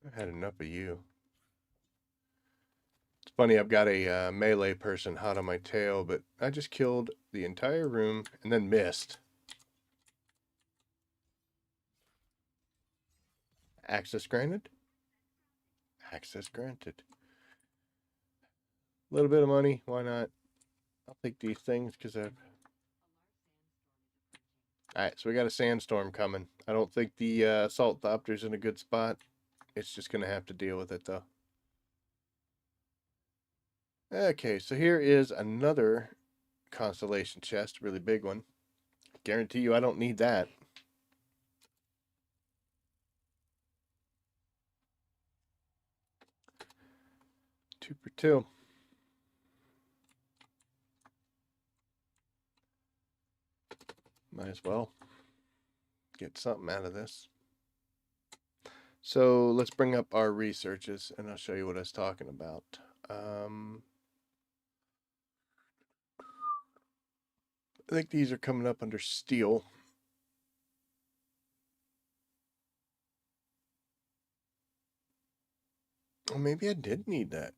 I've had enough of you. It's funny, I've got a melee person hot on my tail, but I just killed the entire room and then missed. Access granted? Access granted. A little bit of money, why not? I'll take these things because I've... Alright, so we got a sandstorm coming. I don't think the assault thopter's in a good spot. It's just going to have to deal with it, though. Okay, so here is another constellation chest, really big one. Guarantee you I don't need that. 2 for 2. Might as well get something out of this. So let's bring up our researches and I'll show you what I was talking about. I think these are coming up under steel. Oh, maybe I did need that.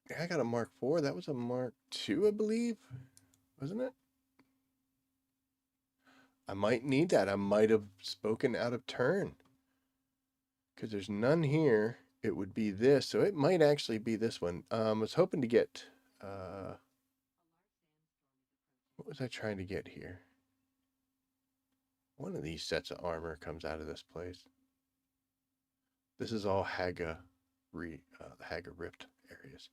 Yeah, I got a Mark IV. That was a Mark II, I believe. Wasn't it? I might need that. I might have spoken out of turn. Because there's none here. It would be this. So it might actually be this one. I was hoping to get... what was I trying to get here? One of these sets of armor comes out of this place. This is all Haga the Haga Rift areas.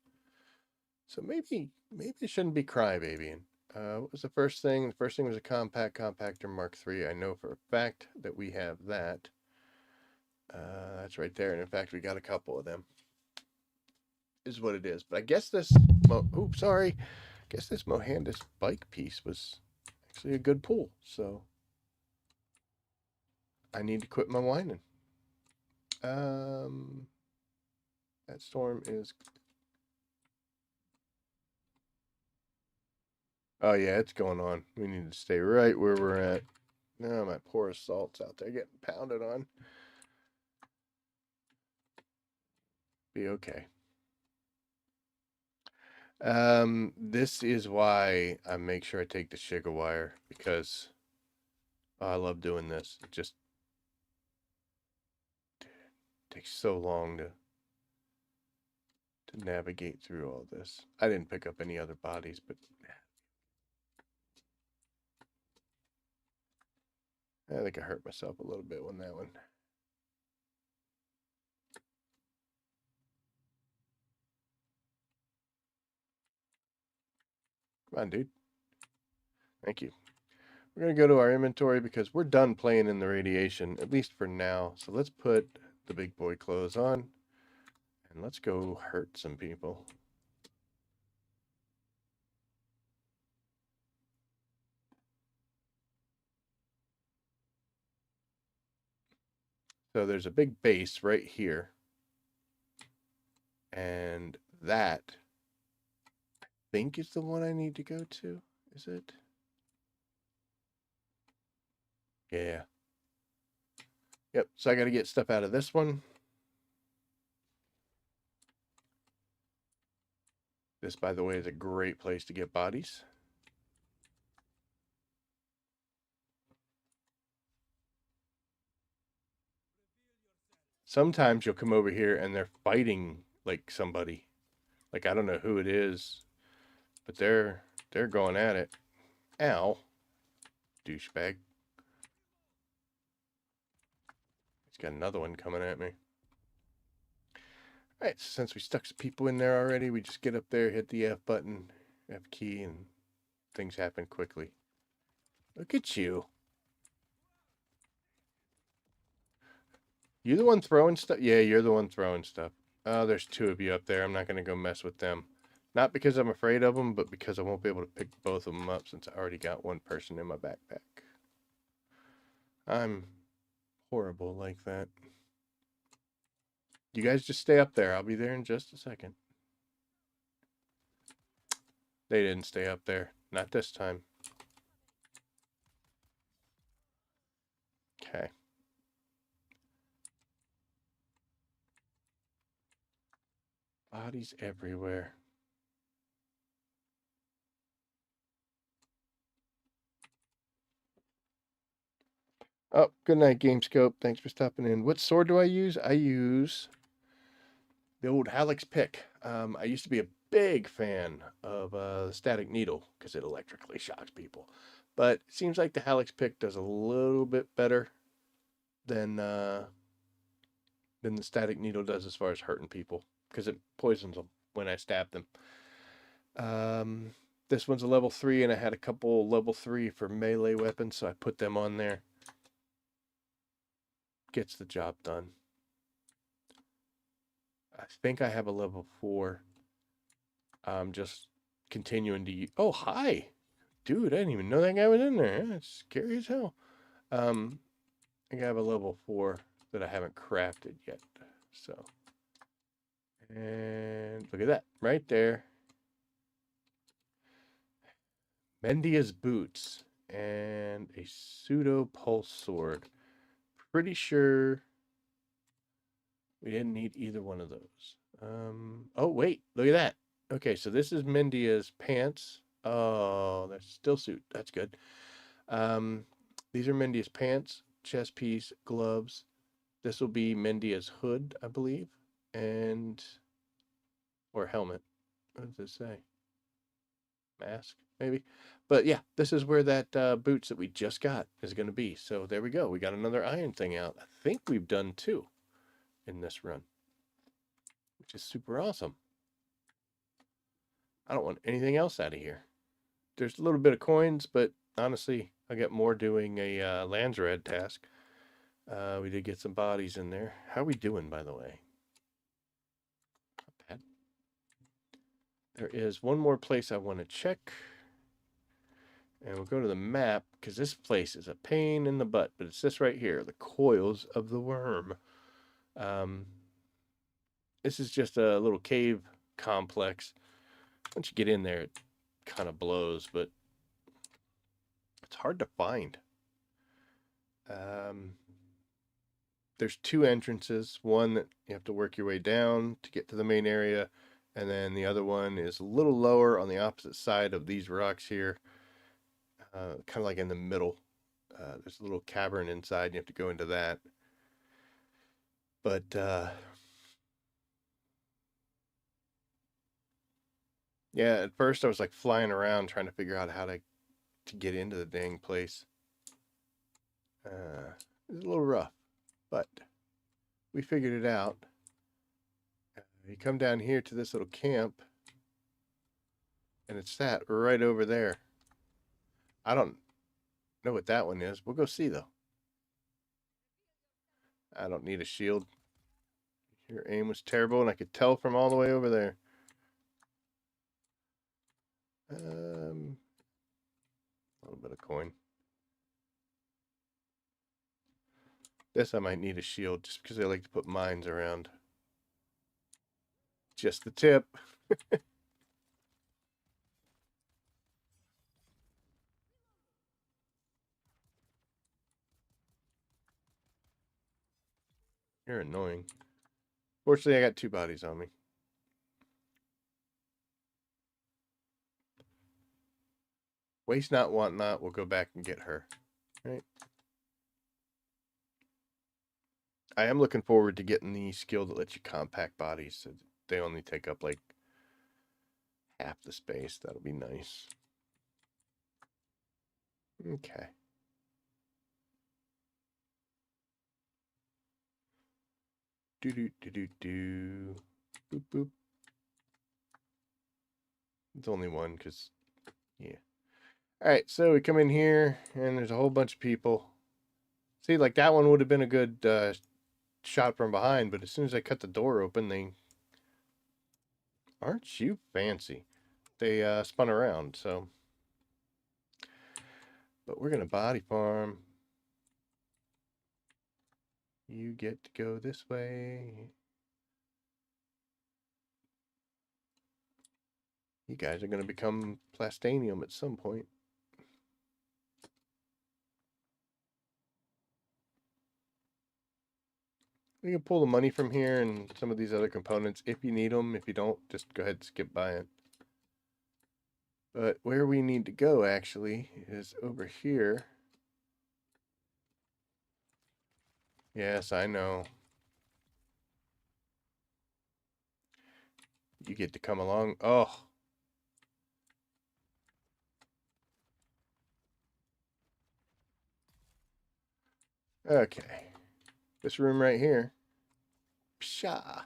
So maybe it shouldn't be crybabying. What was the first thing? The first thing was a compactor Mark III. I know for a fact that we have that. That's right there. And in fact, we got a couple of them. Is what it is. But I guess this... oops, sorry. I guess this Mohandis bike piece was actually a good pull. So I need to quit my whining. That storm is... oh yeah, it's going on. We need to stay right where we're at. No, my poor assault's out there getting pounded on. Be okay. This is why I make sure I take the sugar wire, because I love doing this. It just takes so long to navigate through all this. I didn't pick up any other bodies, but I think I hurt myself a little bit on that one. Come on, dude. Thank you. We're going to go to our inventory because we're done playing in the radiation, at least for now. So let's put the big boy clothes on and let's go hurt some people. So there's a big base right here. And that, I think, is the one I need to go to. Is it? Yeah. Yep. So I got to get stuff out of this one. This, by the way, is a great place to get bodies. Sometimes you'll come over here and they're fighting like somebody. Like I don't know who it is, but they're going at it. Ow. Douchebag. He's got another one coming at me. Alright, so since we stuck some people in there already, we just get up there, hit the F button, F key, and things happen quickly. Look at you. You the one throwing stuff? Yeah, you're the one throwing stuff. Oh, there's two of you up there. I'm not going to go mess with them. Not because I'm afraid of them, but because I won't be able to pick both of them up since I already got one person in my backpack. I'm horrible like that. You guys just stay up there. I'll be there in just a second. They didn't stay up there. Not this time. Okay. Bodies everywhere. Oh, good night, GameScope. Thanks for stopping in. What sword do I use? I use the old Hallex pick. I used to be a big fan of the static needle because it electrically shocks people. But it seems like the Hallex pick does a little bit better than the static needle does as far as hurting people because it poisons them when I stab them. This one's a level 3, and I had a couple level 3 for melee weapons, so I put them on there. Gets the job done. I think I have a level 4. I'm just continuing to use. Oh, hi. Dude, I didn't even know that guy was in there. That's scary as hell. I think I have a level 4 that I haven't crafted yet. So, and look at that right there. Mendia's boots and a pseudo pulse sword. Pretty sure we didn't need either one of those. Oh, wait, look at that. Okay, so this is Mendia's pants. Oh, that's still suit. That's good. These are Mendia's pants, chest piece, gloves. This will be Mendia's hood, I believe, and or helmet. What does it say? Mask, maybe. But yeah, this is where that boots that we just got is going to be. So there we go. We got another iron thing out. I think we've done 2 in this run, which is super awesome. I don't want anything else out of here. There's a little bit of coins, but honestly, I got more doing a Landsred task. We did get some bodies in there. How are we doing, by the way? Not bad. There is one more place I want to check. And we'll go to the map, because this place is a pain in the butt. But it's this right here, the Coils of the Worm. This is just a little cave complex. Once you get in there, it kind of blows, but it's hard to find. There's 2 entrances. One that you have to work your way down to get to the main area, and then the other one is a little lower on the opposite side of these rocks here, kind of like in the middle. There's a little cavern inside, and you have to go into that. But yeah, at first I was like flying around trying to figure out how to get into the dang place. It's a little rough, but we figured it out. You come down here to this little camp, and it's that right over there. I don't know what that one is. We'll go see, though. I don't need a shield. Your aim was terrible, and I could tell from all the way over there. A little bit of coin. This I might need a shield just because I like to put mines around. Just the tip. You're annoying. Fortunately, I got 2 bodies on me. Waste not, want not. We'll go back and get her. Right. I am looking forward to getting the skill that lets you compact bodies so they only take up like half the space. That'll be nice. Okay. Do do do do do. Boop boop. It's only one because, yeah. All right, so we come in here and there's a whole bunch of people. See, like that one would have been a good shot from behind, but as soon as I cut the door open, they aren't you fancy? They spun around. So, but we're gonna body farm. You get to go this way. You guys are going to become plastanium at some point. You can pull the money from here and some of these other components if you need them. If you don't, just go ahead and skip by it. But where we need to go actually is over here. Yes, I know. You get to come along. Oh. Okay. This room right here. Pshaw.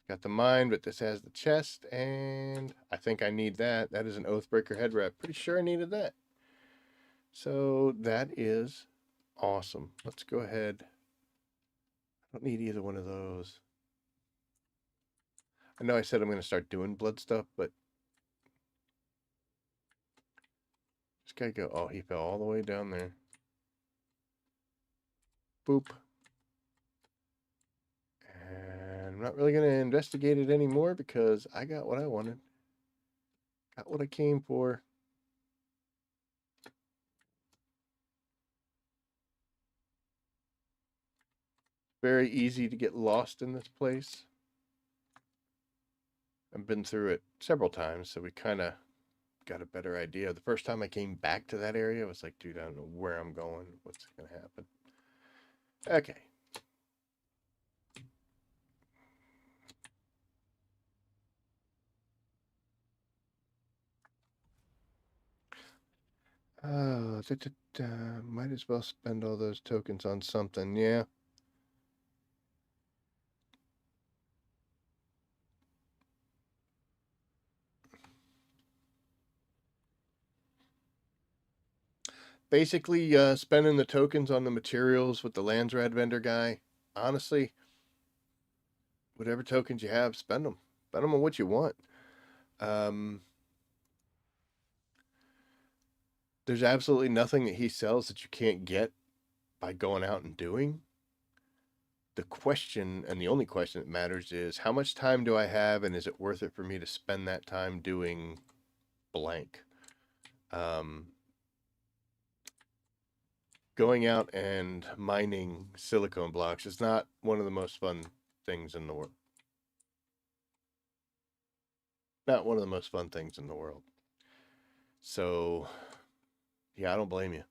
Got the mine, but this has the chest, and I think I need that. That is an Oathbreaker head wrap. Pretty sure I needed that. So that is awesome. Let's go ahead. I don't need either one of those. I know I said I'm going to start doing blood stuff, but this guy go. Oh, he fell all the way down there. Boop. And I'm not really going to investigate it anymore because I got what I wanted. Got what I came for. Very easy to get lost in this place. I've been through it several times, so we kind of got a better idea. The first time I came back to that area, I was like, dude, I don't know where I'm going. What's going to happen? Okay. Oh, might as well spend all those tokens on something. Yeah. Basically, spending the tokens on the materials with the Landsrad vendor guy. Honestly, whatever tokens you have, spend them. Spend them on what you want. There's absolutely nothing that he sells that you can't get by going out and doing. The question, and the only question that matters, is how much time do I have, and is it worth it for me to spend that time doing blank? Going out and mining silicone blocks is not one of the most fun things in the world. Not one of the most fun things in the world. So, yeah, I don't blame you.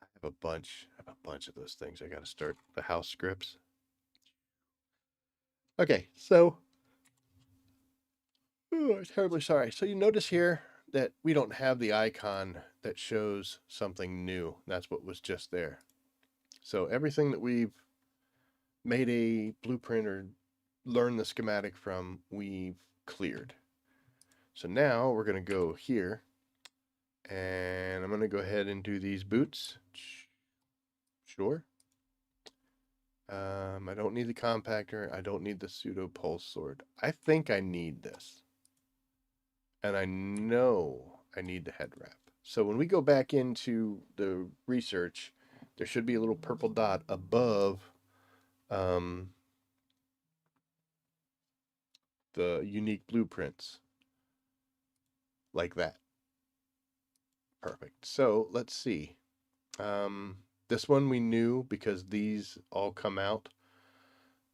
I have a bunch of those things. I got to start the house scripts. Okay, so, I'm terribly sorry. So you notice here that we don't have the icon that shows something new. That's what was just there. So everything that we've made a blueprint or learned the schematic from, we've cleared. So now we're going to go here, and I'm going to go ahead and do these boots. Sure. I don't need the compactor. I don't need the pseudo pulse sword. I think I need this. And I know I need the head wrap. So when we go back into the research, there should be a little purple dot above the unique blueprints. Like that. Perfect. So let's see. This one we knew because these all come out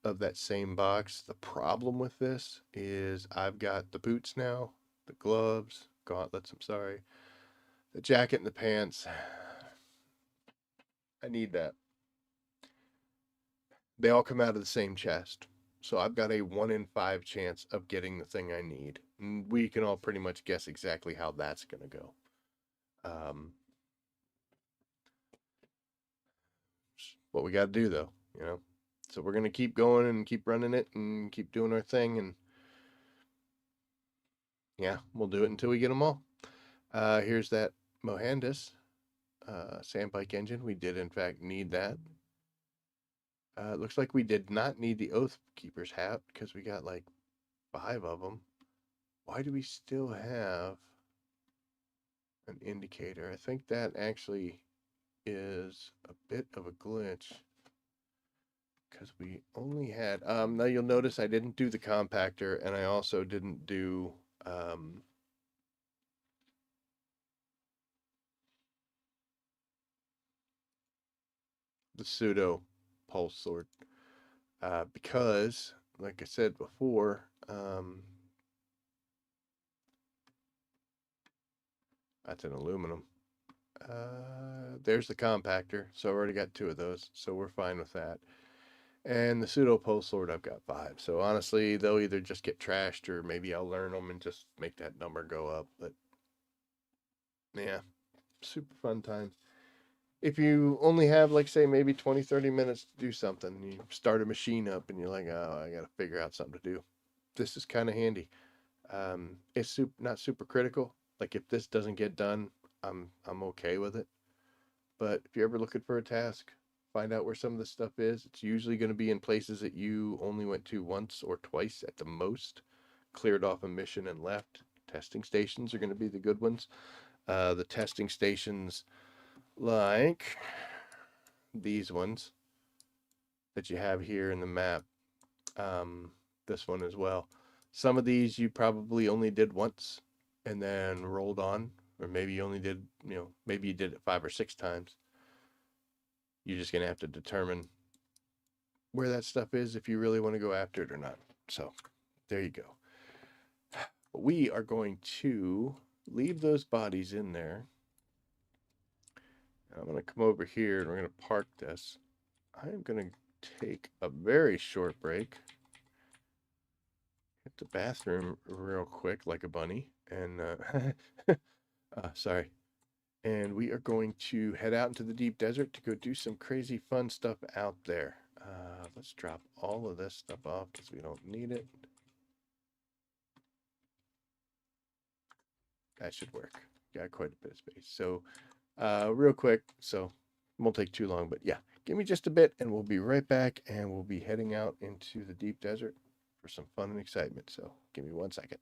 of that same box. The problem with this is I've got the boots now, the gloves, gauntlets, I'm sorry, the jacket and the pants. I need that. They all come out of the same chest. So I've got a 1 in 5 chance of getting the thing I need. And we can all pretty much guess exactly how that's going to go. What we got to do, though, you know. So we're going to keep going and keep running it and keep doing our thing. And yeah, we'll do it until we get them all. Here's that Mohandis sandpike engine. We did, in fact, need that. It looks like we did not need the Oath Keeper's hat because we got like 5 of them. Why do we still have an indicator? I think that actually is a bit of a glitch because we only had now you'll notice I didn't do the compactor, and I also didn't do the pseudo pulse sword because like I said before, that's an aluminum. There's the compactor, so I already got 2 of those, so we're fine with that. And the pseudo pulse sword, I've got 5. So honestly, they'll either just get trashed or maybe I'll learn them and just make that number go up. But yeah, super fun time. If you only have, like, say, maybe 20, 30 minutes to do something, you start a machine up and you're like, oh, I got to figure out something to do. This is kind of handy. It's not super critical. Like, if this doesn't get done, I'm okay with it. But if you're ever looking for a task, find out where some of the stuff is. It's usually going to be in places that you only went to once or twice at the most. Cleared off a mission and left. Testing stations are going to be the good ones. The testing stations like these ones that you have here in the map. This one as well. Some of these you probably only did once and then rolled on. Or maybe you only did, maybe you did it 5 or 6 times. You're just going to have to determine where that stuff is if you really want to go after it or not. So there you go. We are going to leave those bodies in there. I'm going to come over here and we're going to park this. I'm going to take a very short break. Hit the bathroom real quick like a bunny. And, sorry. And we are going to head out into the deep desert to go do some crazy fun stuff out there. Let's drop all of this stuff off because we don't need it. That should work. Got quite a bit of space. So real quick, so it won't take too long, but yeah, give me just a bit and we'll be right back, and we'll be heading out into the deep desert for some fun and excitement. So give me 1 second.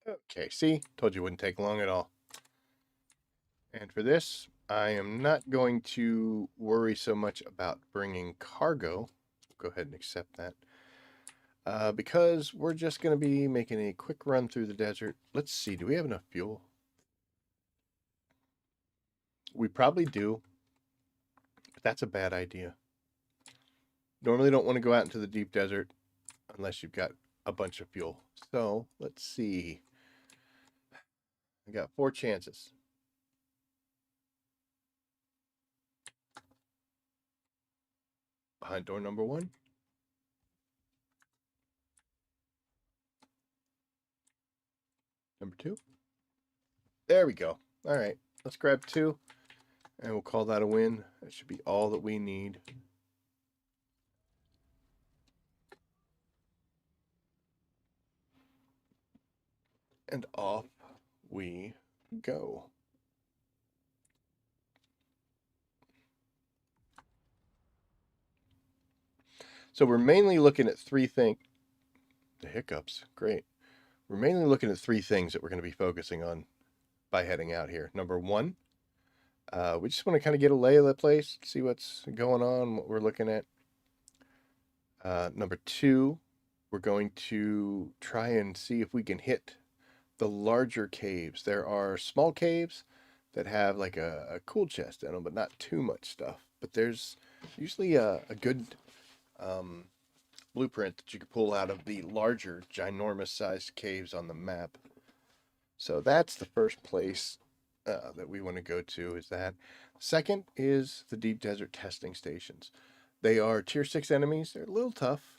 Okay, see? Told you it wouldn't take long at all. And for this, I am not going to worry so much about bringing cargo. Go ahead and accept that. Because we're just going to be making a quick run through the desert. Let's see, do we have enough fuel? We probably do, but that's a bad idea. Normally don't want to go out into the deep desert unless you've got a bunch of fuel. So let's see. I got 4 chances. Behind door number 1. Number 2. There we go. All right, let's grab 2 and we'll call that a win. That should be all that we need. And off we go. So we're mainly looking at 3 things. The hiccups, great. We're mainly looking at 3 things that we're going to be focusing on by heading out here. Number 1, we just want to kind of get a lay of the place, see what's going on, what we're looking at. Number 2, we're going to try and see if we can hit the larger caves. There are small caves that have like a cool chest in them, but not too much stuff. But there's usually a good blueprint that you can pull out of the larger, ginormous sized caves on the map. So that's the first place that we want to go to is that. Second is the deep desert testing stations. They are tier 6 enemies. They're a little tough.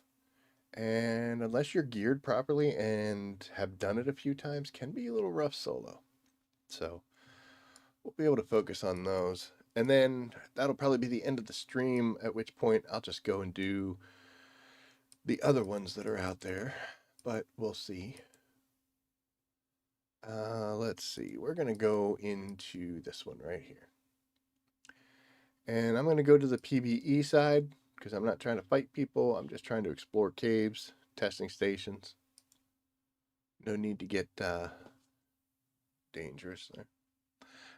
And unless you're geared properly and have done it a few times, can be a little rough solo. So we'll be able to focus on those. And then that'll probably be the end of the stream, at which point I'll just go and do the other ones that are out there. But we'll see. Let's see. We're going to go into this one right here. And I'm going to go to the PvE side because I'm not trying to fight people. I'm just trying to explore caves, testing stations. No need to get dangerous there.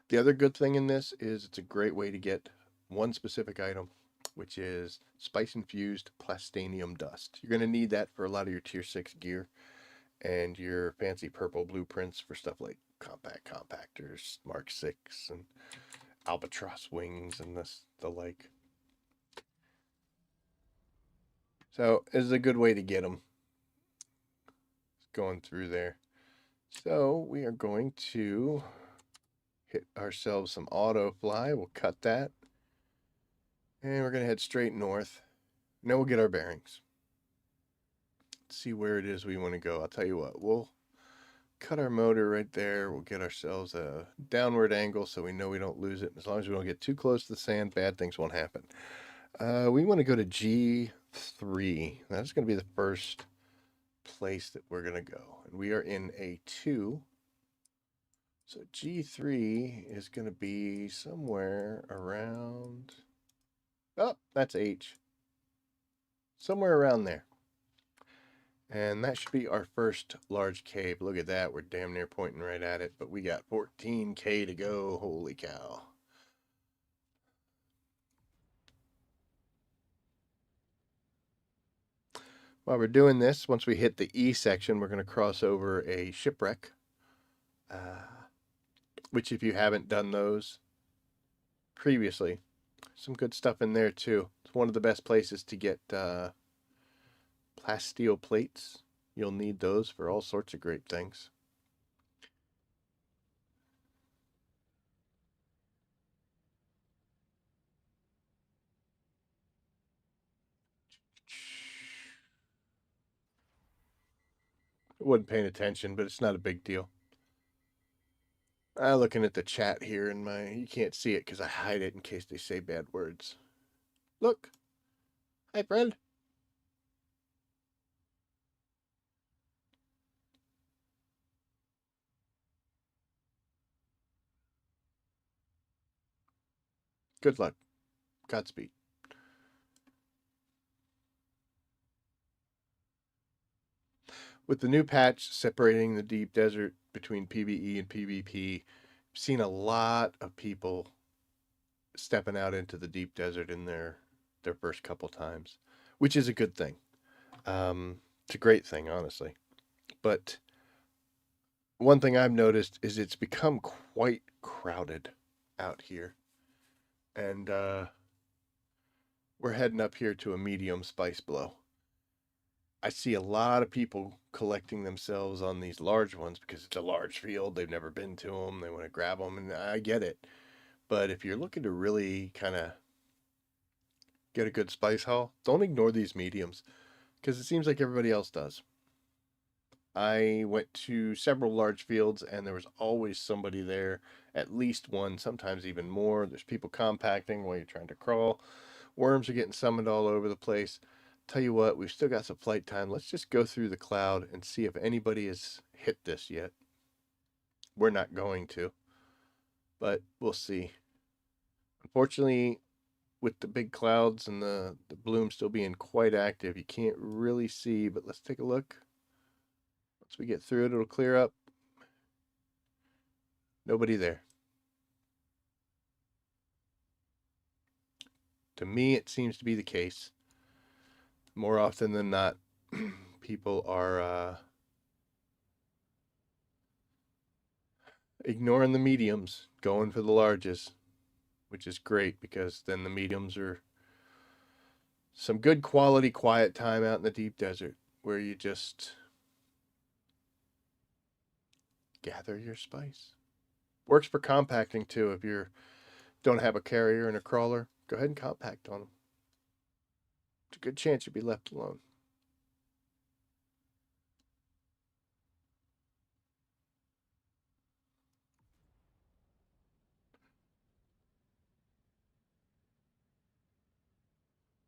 The other good thing in this is it's a great way to get one specific item, which is spice-infused plastanium dust. You're going to need that for a lot of your tier 6 gear and your fancy purple blueprints for stuff like compact compactors, Mark 6, and albatross wings and the like. So this is a good way to get them going through there. So we are going to hit ourselves some auto fly. We'll cut that. And we're going to head straight north. Now we'll get our bearings. Let's see where it is we want to go. I'll tell you what, we'll cut our motor right there. We'll get ourselves a downward angle so we know we don't lose it. As long as we don't get too close to the sand, bad things won't happen. We want to go to G3. That's going to be the first place that we're going to go. And we are in A2. So G3 is going to be somewhere around... Oh, that's H. Somewhere around there. And that should be our first large cave. Look at that. We're damn near pointing right at it. But we got 14K to go. Holy cow. While we're doing this, once we hit the E section, we're going to cross over a shipwreck. Which if you haven't done those previously, some good stuff in there too. It's one of the best places to get plasteel plates. You'll need those for all sorts of great things. I wasn't paying attention, but it's not a big deal. I'm looking at the chat here and you can't see it because I hide it in case they say bad words. Look. Hi, friend. Good luck. Godspeed. With the new patch separating the deep desert between PvE and PvP. I've seen a lot of people stepping out into the deep desert in their first couple times, which is a good thing. It's a great thing, honestly. But one thing I've noticed is it's become quite crowded out here, and we're heading up here to a medium spice blow. I see a lot of people collecting themselves on these large ones because it's a large field. They've never been to them. They want to grab them, and I get it. But if you're looking to really kind of get a good spice haul, don't ignore these mediums because it seems like everybody else does. I went to several large fields and there was always somebody there, at least one, sometimes even more. There's people compacting while you're trying to crawl. Worms are getting summoned all over the place. Tell you what, we've still got some flight time. Let's just go through the cloud and see if anybody has hit this yet. We're not going to, but we'll see. Unfortunately, with the big clouds and the bloom still being quite active, you can't really see, but let's take a look. Once we get through it, it'll clear up. Nobody there. To me, it seems to be the case. More often than not, people are ignoring the mediums, going for the larges, which is great because then the mediums are some good quality quiet time out in the deep desert where you just gather your spice. Works for compacting too. If you don't have a carrier and a crawler, go ahead and compact on them. It's a good chance you'll be left alone.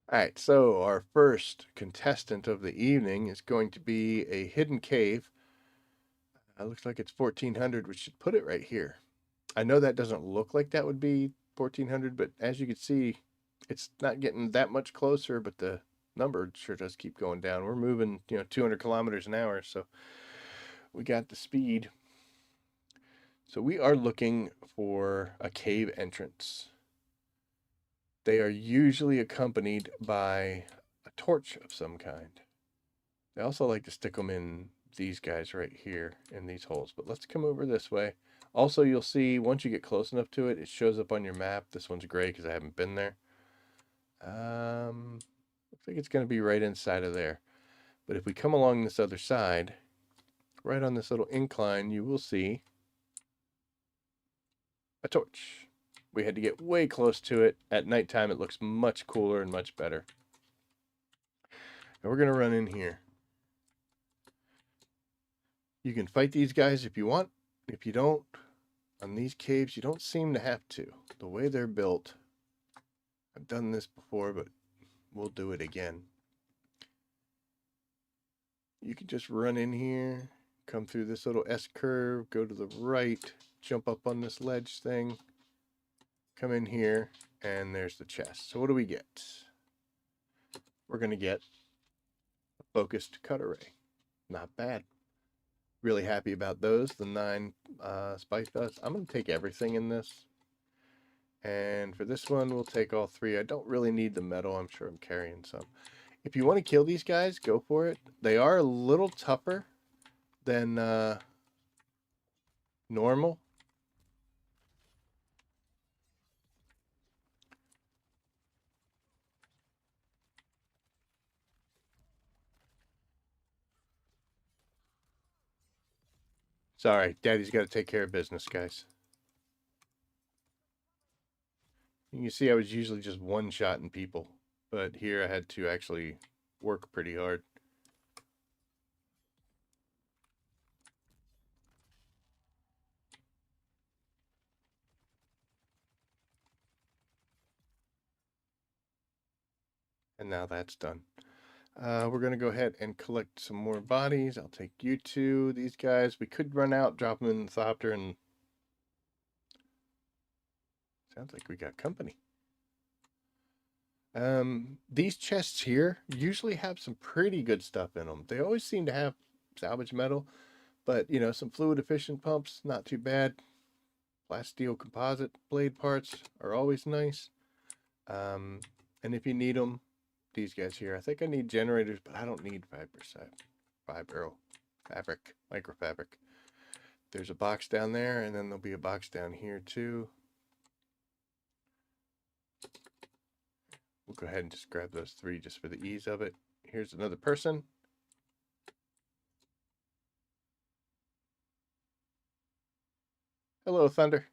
All right, so our first contestant of the evening is going to be a hidden cave. Looks like it's 1400. We should put it right here. I know that doesn't look like that would be 1400, but as you can see, it's not getting that much closer, but the number sure does keep going down. We're moving, 200 kilometers an hour, so we got the speed. So we are looking for a cave entrance. They are usually accompanied by a torch of some kind. They also like to stick them in these guys right here in these holes, but let's come over this way. Also, you'll see once you get close enough to it, it shows up on your map. This one's gray because I haven't been there. Looks like it's going to be right inside of there. But if we come along this other side, right on this little incline, you will see a torch. We had to get way close to it. At nighttime, it looks much cooler and much better. And we're going to run in here. You can fight these guys if you want. If you don't, on these caves, you don't seem to have to. The way they're built, I've done this before, but we'll do it again. You can just run in here, come through this little S curve, go to the right, jump up on this ledge thing, come in here, and there's the chest. So what do we get? We're going to get a focused cut array. Not bad. Really happy about those. The 9 spice dust. I'm going to take everything in this. And for this one, we'll take all 3. I don't really need the metal. I'm sure I'm carrying some. If you want to kill these guys, go for it. They are a little tougher than normal. Sorry, Daddy's got to take care of business, guys. You can see I was usually just one-shotting people, but here I had to actually work pretty hard. And now that's done. We're going to go ahead and collect some more bodies. I'll take you two. These guys, we could run out, drop them in the thopter, and sounds like we got company. These chests here usually have some pretty good stuff in them. They always seem to have salvage metal, But, you know, some fluid efficient pumps, not too bad. Plasteel composite blade parts are always nice. And if you need them, these guys here. I think I need generators, but I don't need fabric, microfabric. There's a box down there, and then there'll be a box down here too. We'll go ahead and just grab those 3 just for the ease of it. Here's another person. Hello, Thunder.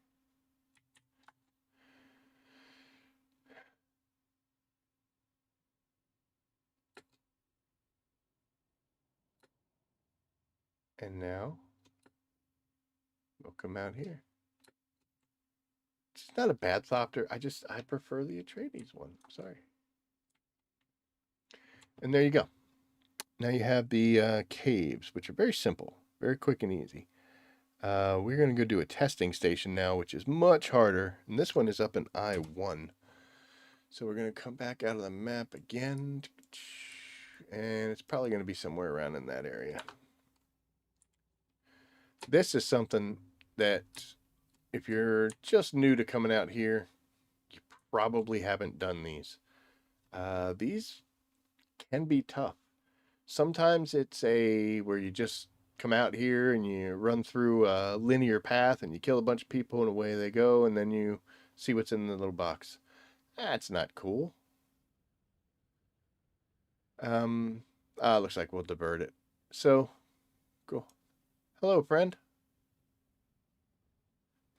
And now we'll come out here. It's not a bad Thopter. I prefer the Atreides one. Sorry. And there you go. Now you have the caves, which are very simple, very quick and easy. We're going to go do a testing station now, which is much harder. And this one is up in I-1. So we're going to come back out of the map again. And it's probably going to be somewhere around in that area. This is something that if you're just new to coming out here, you probably haven't done these. These can be tough. Sometimes it's where you just come out here and you run through a linear path and you kill a bunch of people and away they go, and then you see what's in the little box. That's not cool. Looks like we'll divert it. So, cool. Hello, friend.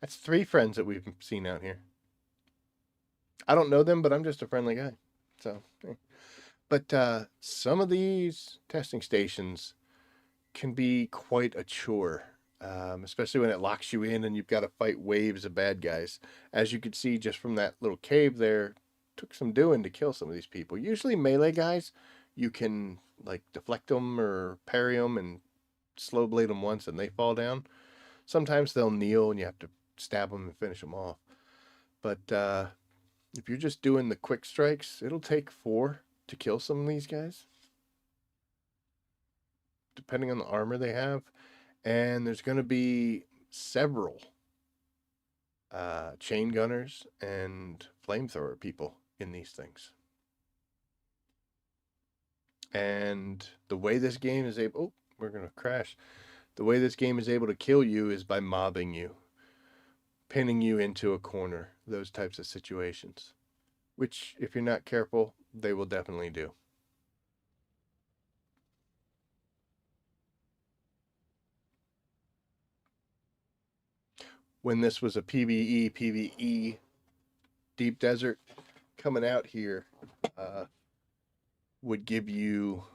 That's 3 friends that we've seen out here. I don't know them, but I'm just a friendly guy. So, but some of these testing stations can be quite a chore, especially when it locks you in and you've got to fight waves of bad guys. As you could see just from that little cave there, took some doing to kill some of these people. Usually melee guys, you can like deflect them or parry them and slow blade them once and they fall down. Sometimes they'll kneel and you have to stab them and finish them off. But if you're just doing the quick strikes, it'll take 4 to kill some of these guys, depending on the armor they have. And there's going to be several chain gunners and flamethrower people in these things. And the way this game is able... Oh, we're going to crash. The way this game is able to kill you is by mobbing you, pinning you into a corner, those types of situations. Which, if you're not careful, they will definitely do. When this was a PvE deep desert, coming out here would give you...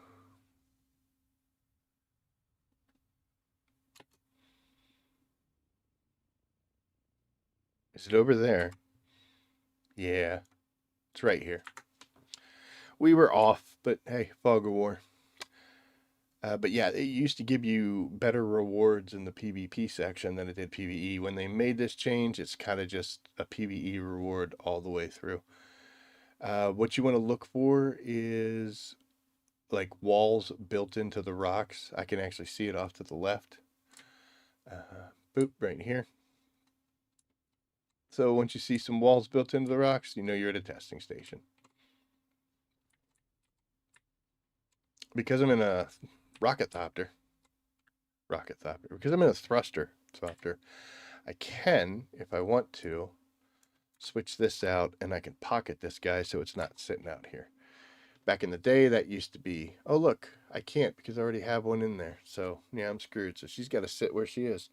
Is it over there? Yeah, it's right here. We were off, but hey, fog of war. But yeah, it used to give you better rewards in the PvP section than it did PvE. When they made this change, it's kind of just a PvE reward all the way through. What you want to look for is like walls built into the rocks. I can actually see it off to the left. Boop, right here. So once you see some walls built into the rocks, you know you're at a testing station. Because I'm in a because I'm in a thruster thopter, I can, if I want to, switch this out and I can pocket this guy so it's not sitting out here. Back in the day, that used to be, oh look, I can't because I already have one in there. So yeah, I'm screwed. So she's got to sit where she is.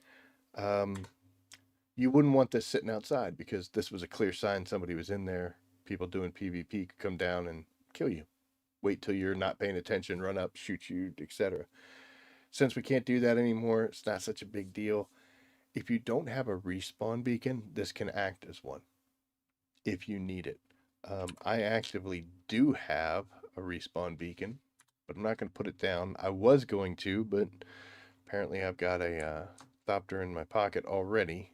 You wouldn't want this sitting outside because this was a clear sign somebody was in there. People doing PvP could come down and kill you. Wait till you're not paying attention, run up, shoot you, etc. Since we can't do that anymore, it's not such a big deal. If you don't have a respawn beacon, this can act as one if you need it. I actively do have a respawn beacon, but I'm not going to put it down. I was going to, but apparently I've got a thopter in my pocket already.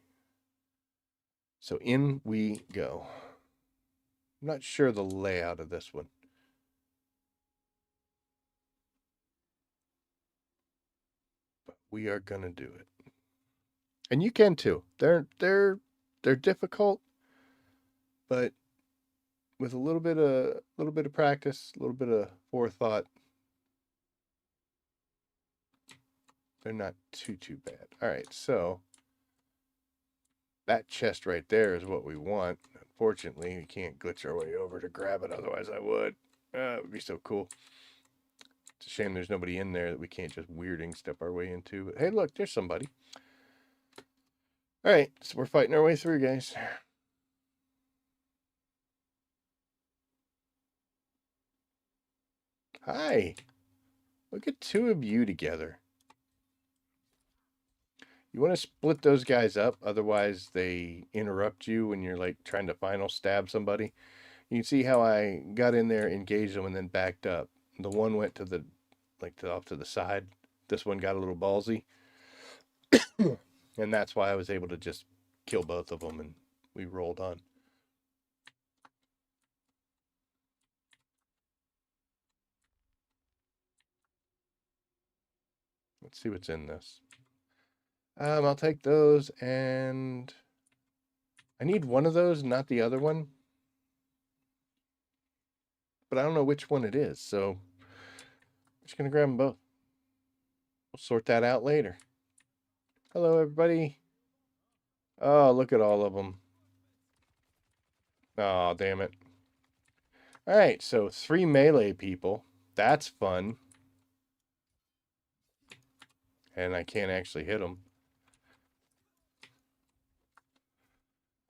So in we go. I'm not sure the layout of this one. But we are gonna do it. And you can too. They're difficult, but with a little bit of practice, a little bit of forethought, they're not too bad. All right, so that chest right there is what we want. Unfortunately, we can't glitch our way over to grab it. Otherwise, I would. It would be so cool. It's a shame there's nobody in there that we can't just weirding step our way into. But hey, look, there's somebody. All right, so we're fighting our way through, guys. Hi. Look at two of you together. You want to split those guys up, otherwise they interrupt you when you're like trying to final stab somebody. You can see how I got in there, engaged them, and then backed up. The one went to the off to the side. This one got a little ballsy, and that's why I was able to just kill both of them, and we rolled on. Let's see what's in this. I'll take those, and I need one of those, not the other one. But I don't know which one it is, so I'm just gonna grab them both. We'll sort that out later. Hello, everybody. Oh, look at all of them. Oh, damn it. All right, so 3 melee people. That's fun. And I can't actually hit them.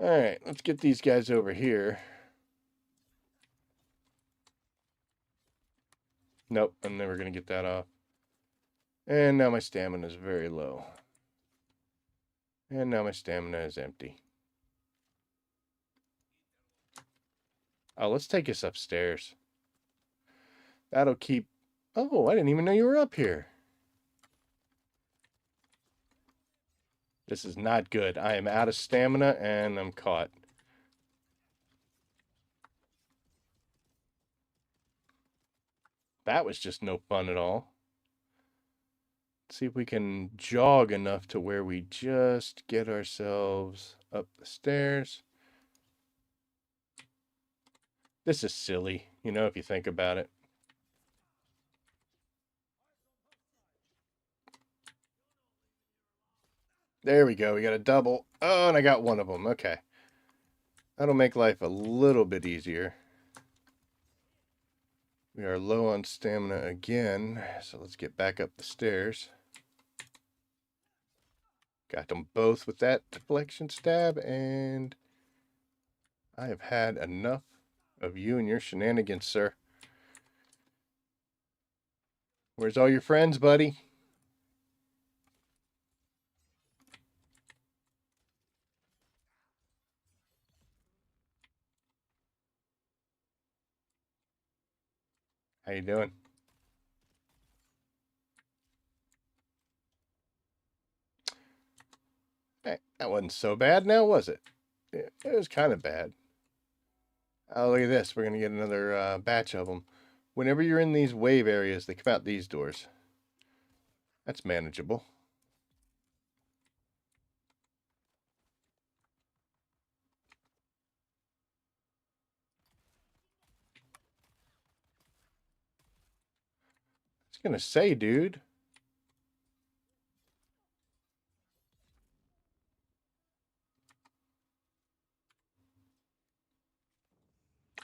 All right, let's get these guys over here. Nope, I'm never going to get that off. And now my stamina is very low. And now my stamina is empty. Oh, let's take us upstairs. That'll keep... Oh, I didn't even know you were up here. This is not good. I am out of stamina and I'm caught. That was just no fun at all. Let's see if we can jog enough to where we just get ourselves up the stairs. This is silly, you know, if you think about it. There we go. We got a double. Oh, and I got one of them. Okay. That'll make life a little bit easier. We are low on stamina again, so let's get back up the stairs. Got them both with that deflection stab, and I have had enough of you and your shenanigans, sir. Where's all your friends, buddy? How you doing? Hey, that wasn't so bad now, was it? It was kind of bad. Oh, look at this. We're going to get another batch of them. Whenever you're in these wave areas, they come out these doors. That's manageable. I was going to say, dude.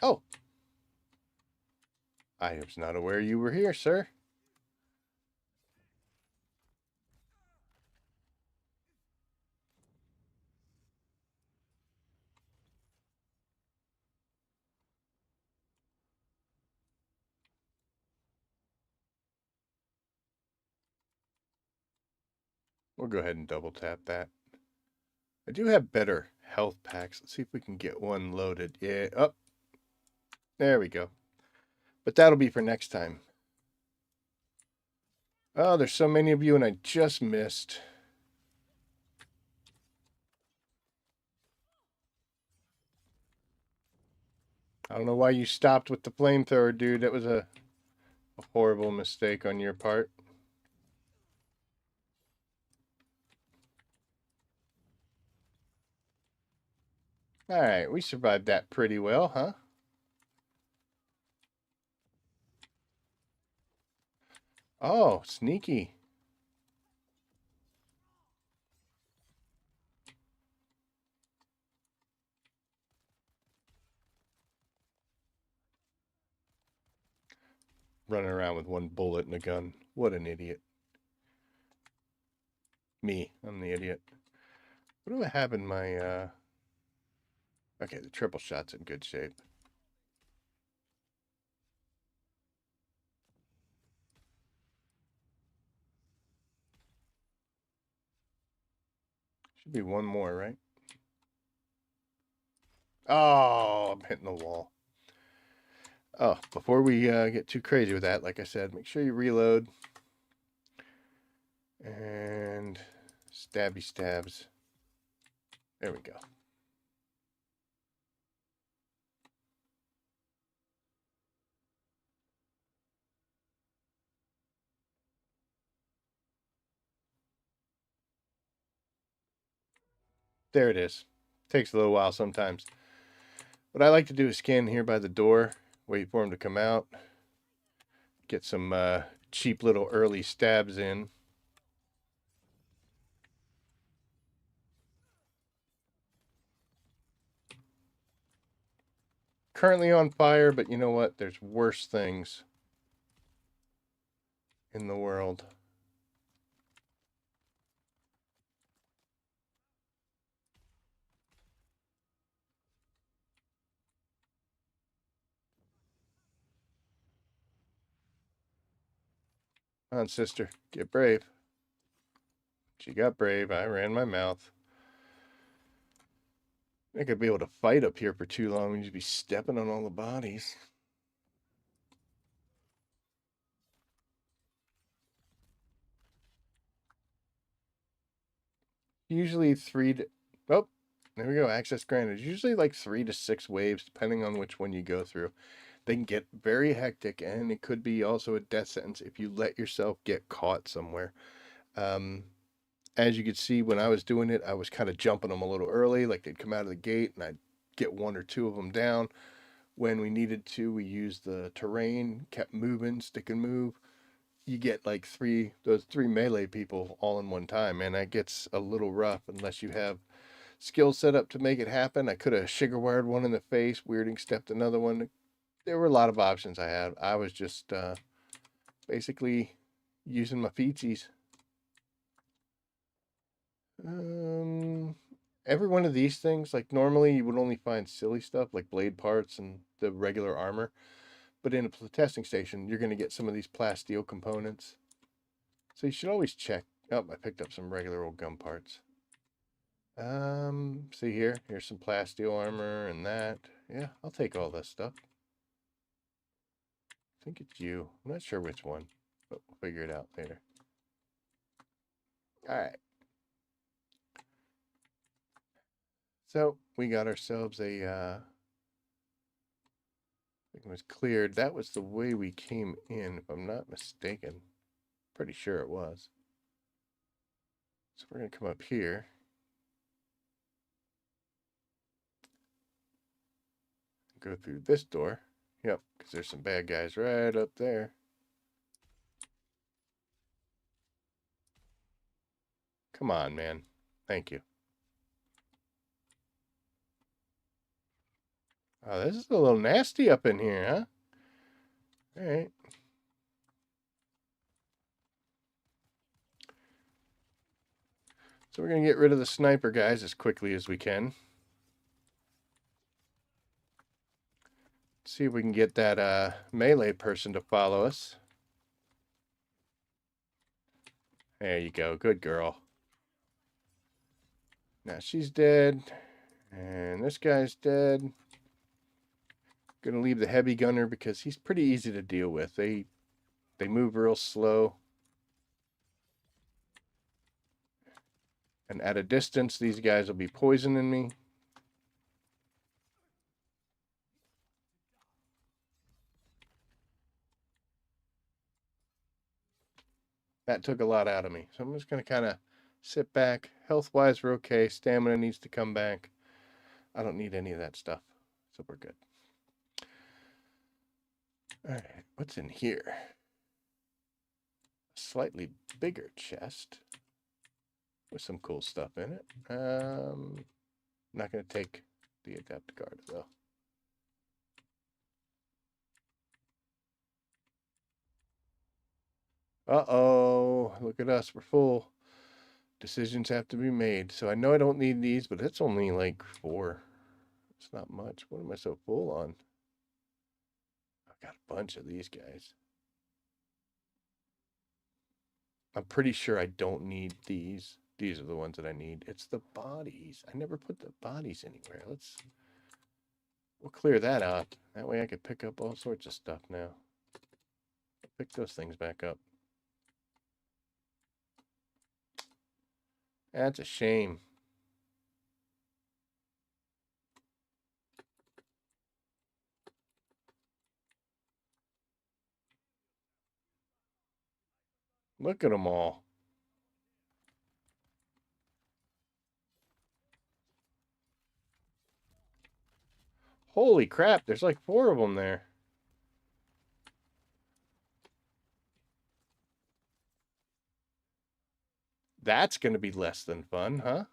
Oh. I was not aware you were here, sir. We'll go ahead and double tap that. I do have better health packs. Let's see if we can get one loaded. Yeah, up. Oh, there we go. But that'll be for next time. Oh, there's so many of you and I just missed. I don't know why you stopped with the flamethrower, dude. That was a horrible mistake on your part. All right, we survived that pretty well, huh? Oh, sneaky. Running around with one bullet and a gun. What an idiot. Me, I'm the idiot. What do I have in my, Okay, the triple shot's in good shape. Should be one more, right? Oh, I'm hitting the wall. Oh, before we get too crazy with that, like I said, make sure you reload. And stabby stabs. There we go. There it is. Takes a little while sometimes. What I like to do is scan here by the door, wait for him to come out, get some cheap little early stabs in. Currently on fire, but you know what? There's worse things in the world. Come on, sister, get brave. She got brave. I ran my mouth. I think I'd be able to fight up here for too long. We'd just be stepping on all the bodies. Usually three to, oh, there we go. Access granted. Usually like 3 to 6 waves, depending on which one you go through. They can get very hectic, and it could be also a death sentence if you let yourself get caught somewhere. Um, as you could see, when I was doing it, I was kind of jumping them a little early, like they'd come out of the gate, and I'd get one or two of them down. When we needed to, we used the terrain, kept moving, stick and move. You get like those three melee people all in one time, and that gets a little rough unless you have skill set up to make it happen. I could have sugar wired one in the face, weirding stepped another one. There were a lot of options I had. I was just basically using my feetsies. Um, every one of these things, like normally you would only find silly stuff like blade parts and the regular armor, but in a testing station, you're going to get some of these plasteel components. So you should always check. Oh, I picked up some regular old gun parts. See here. Here's some plasteel armor and that. Yeah, I'll take all this stuff. I think it's you. I'm not sure which one, but we'll figure it out later. All right. So we got ourselves a. It was cleared. That was the way we came in, if I'm not mistaken. Pretty sure it was. So we're gonna come up here. Go through this door. Yep, because there's some bad guys right up there. Come on, man. Thank you. Oh, this is a little nasty up in here, huh? All right. So we're going to get rid of the sniper guys as quickly as we can. See if we can get that melee person to follow us. There you go. Good girl. Now she's dead. And this guy's dead. Gonna leave the heavy gunner because he's pretty easy to deal with. They move real slow. And at a distance, these guys will be poisoning me. That took a lot out of me. So I'm just gonna kind of sit back. Health-wise, we're okay. Stamina needs to come back. I don't need any of that stuff, so we're good. All right, what's in here? A slightly bigger chest with some cool stuff in it. Not going to take the adept card though. Uh-oh, look at us, we're full. Decisions have to be made. So I know I don't need these, but it's only like 4. It's not much. What am I so full on? I've got a bunch of these guys. I'm pretty sure I don't need these. These are the ones that I need. It's the bodies. I never put the bodies anywhere. We'll clear that out. That way I can pick up all sorts of stuff now. Pick those things back up. That's a shame. Look at them all. Holy crap, there's like 4 of them there. That's going to be less than fun, huh?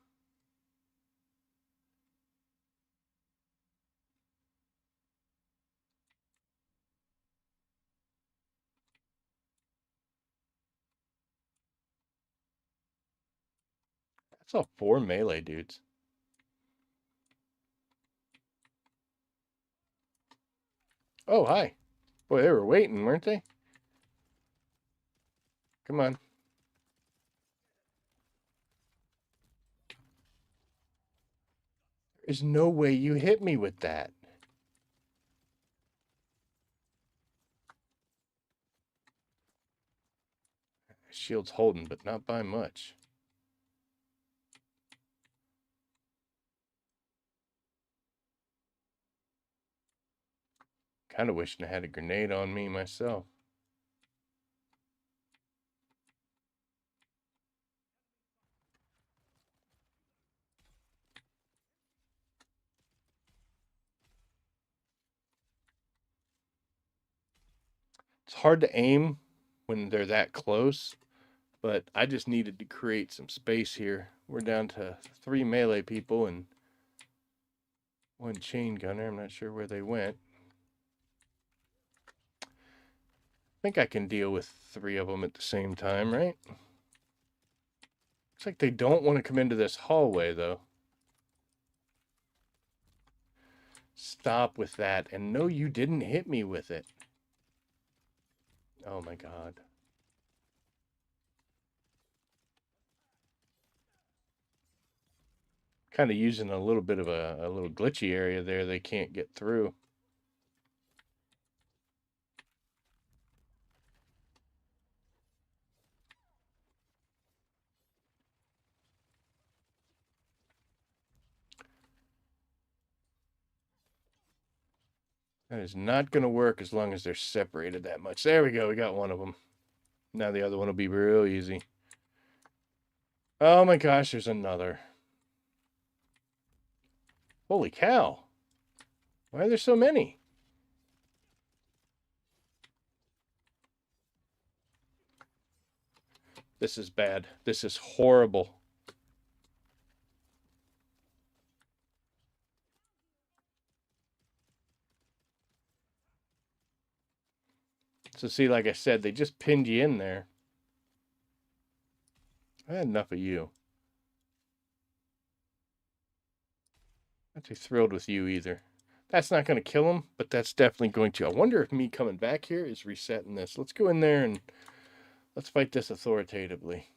That's all 4 melee dudes. Oh, hi. Boy, they were waiting, weren't they? Come on. There's no way you hit me with that. Shield's holding, but not by much. Kind of wishing I had a grenade on me myself. It's hard to aim when they're that close, but I just needed to create some space here. We're down to 3 melee people and 1 chain gunner. I'm not sure where they went. I think I can deal with 3 of them at the same time, right? Looks like they don't want to come into this hallway, though. Stop with that. And no, you didn't hit me with it. Oh my god. Kind of using a little bit of a little glitchy area there they can't get through. That is not going to work as long as they're separated that much. There we go. We got one of them. Now the other one will be real easy. Oh my gosh, there's another. Holy cow. Why are there so many? This is bad. This is horrible. So see, like I said, they just pinned you in there. I had enough of you. Not too thrilled with you either. That's not going to kill him, but that's definitely going to. I wonder if me coming back here is resetting this. Let's go in there and let's fight this authoritatively.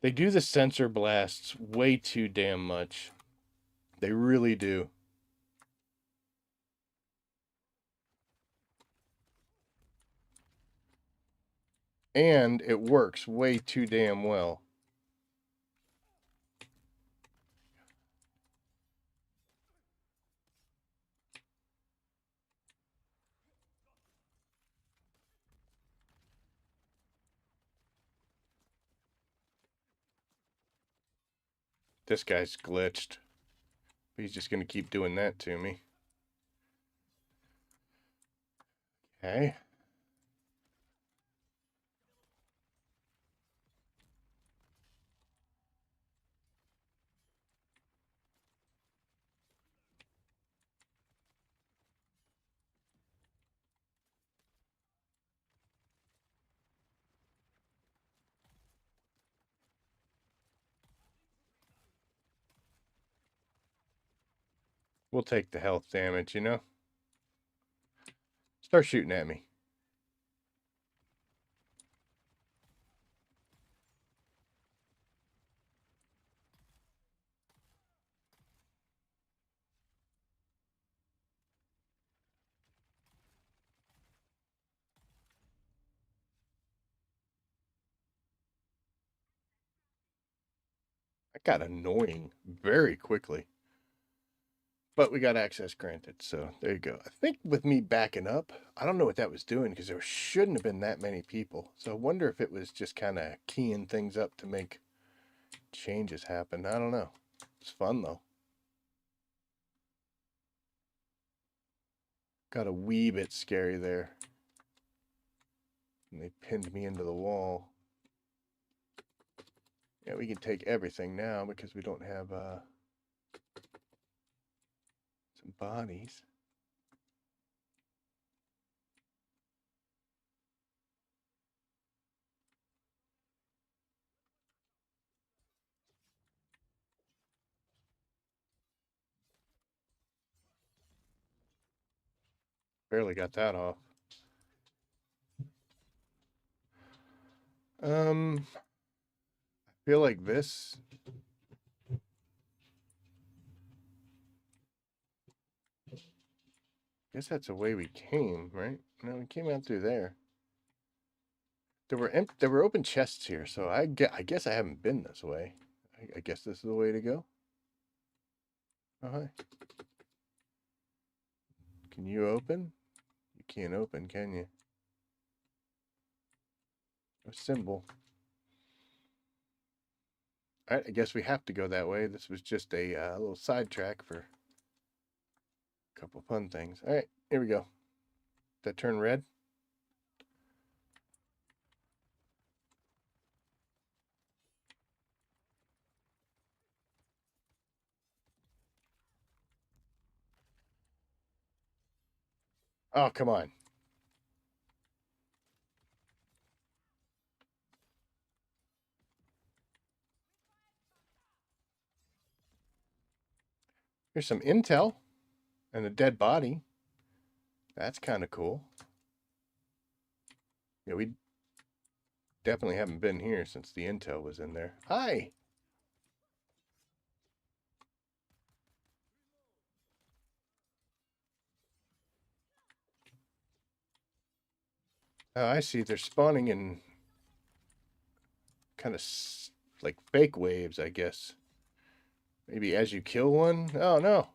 They do the sensor blasts way too damn much. They really do. And it works way too damn well. This guy's glitched. He's just going to keep doing that to me. Okay. We'll take the health damage, you know? Start shooting at me. That got annoying very quickly. But we got access granted, so there you go. I think with me backing up, I don't know what that was doing because there shouldn't have been that many people. So I wonder if it was just kind of keying things up to make changes happen. I don't know. It's fun though. Got a wee bit scary there. And they pinned me into the wall. Yeah, we can take everything now because we don't have some bodies. Barely got that off. I feel like this. Guess that's the way we came, right? No, we came out through there. There were open chests here, so I guess I haven't been this way. I guess this is the way to go. Oh, hi. Can you open? You can't open, can you? A symbol. All right, I guess we have to go that way. This was just a little sidetrack for a couple fun things. All right, here we go. That turn red? Oh, come on. Here's some intel and a dead body. That's kind of cool. Yeah, we definitely haven't been here since the intel was in there. Hi. Oh, I see. They're spawning in kind of like fake waves, I guess. Maybe as you kill one? Oh, no.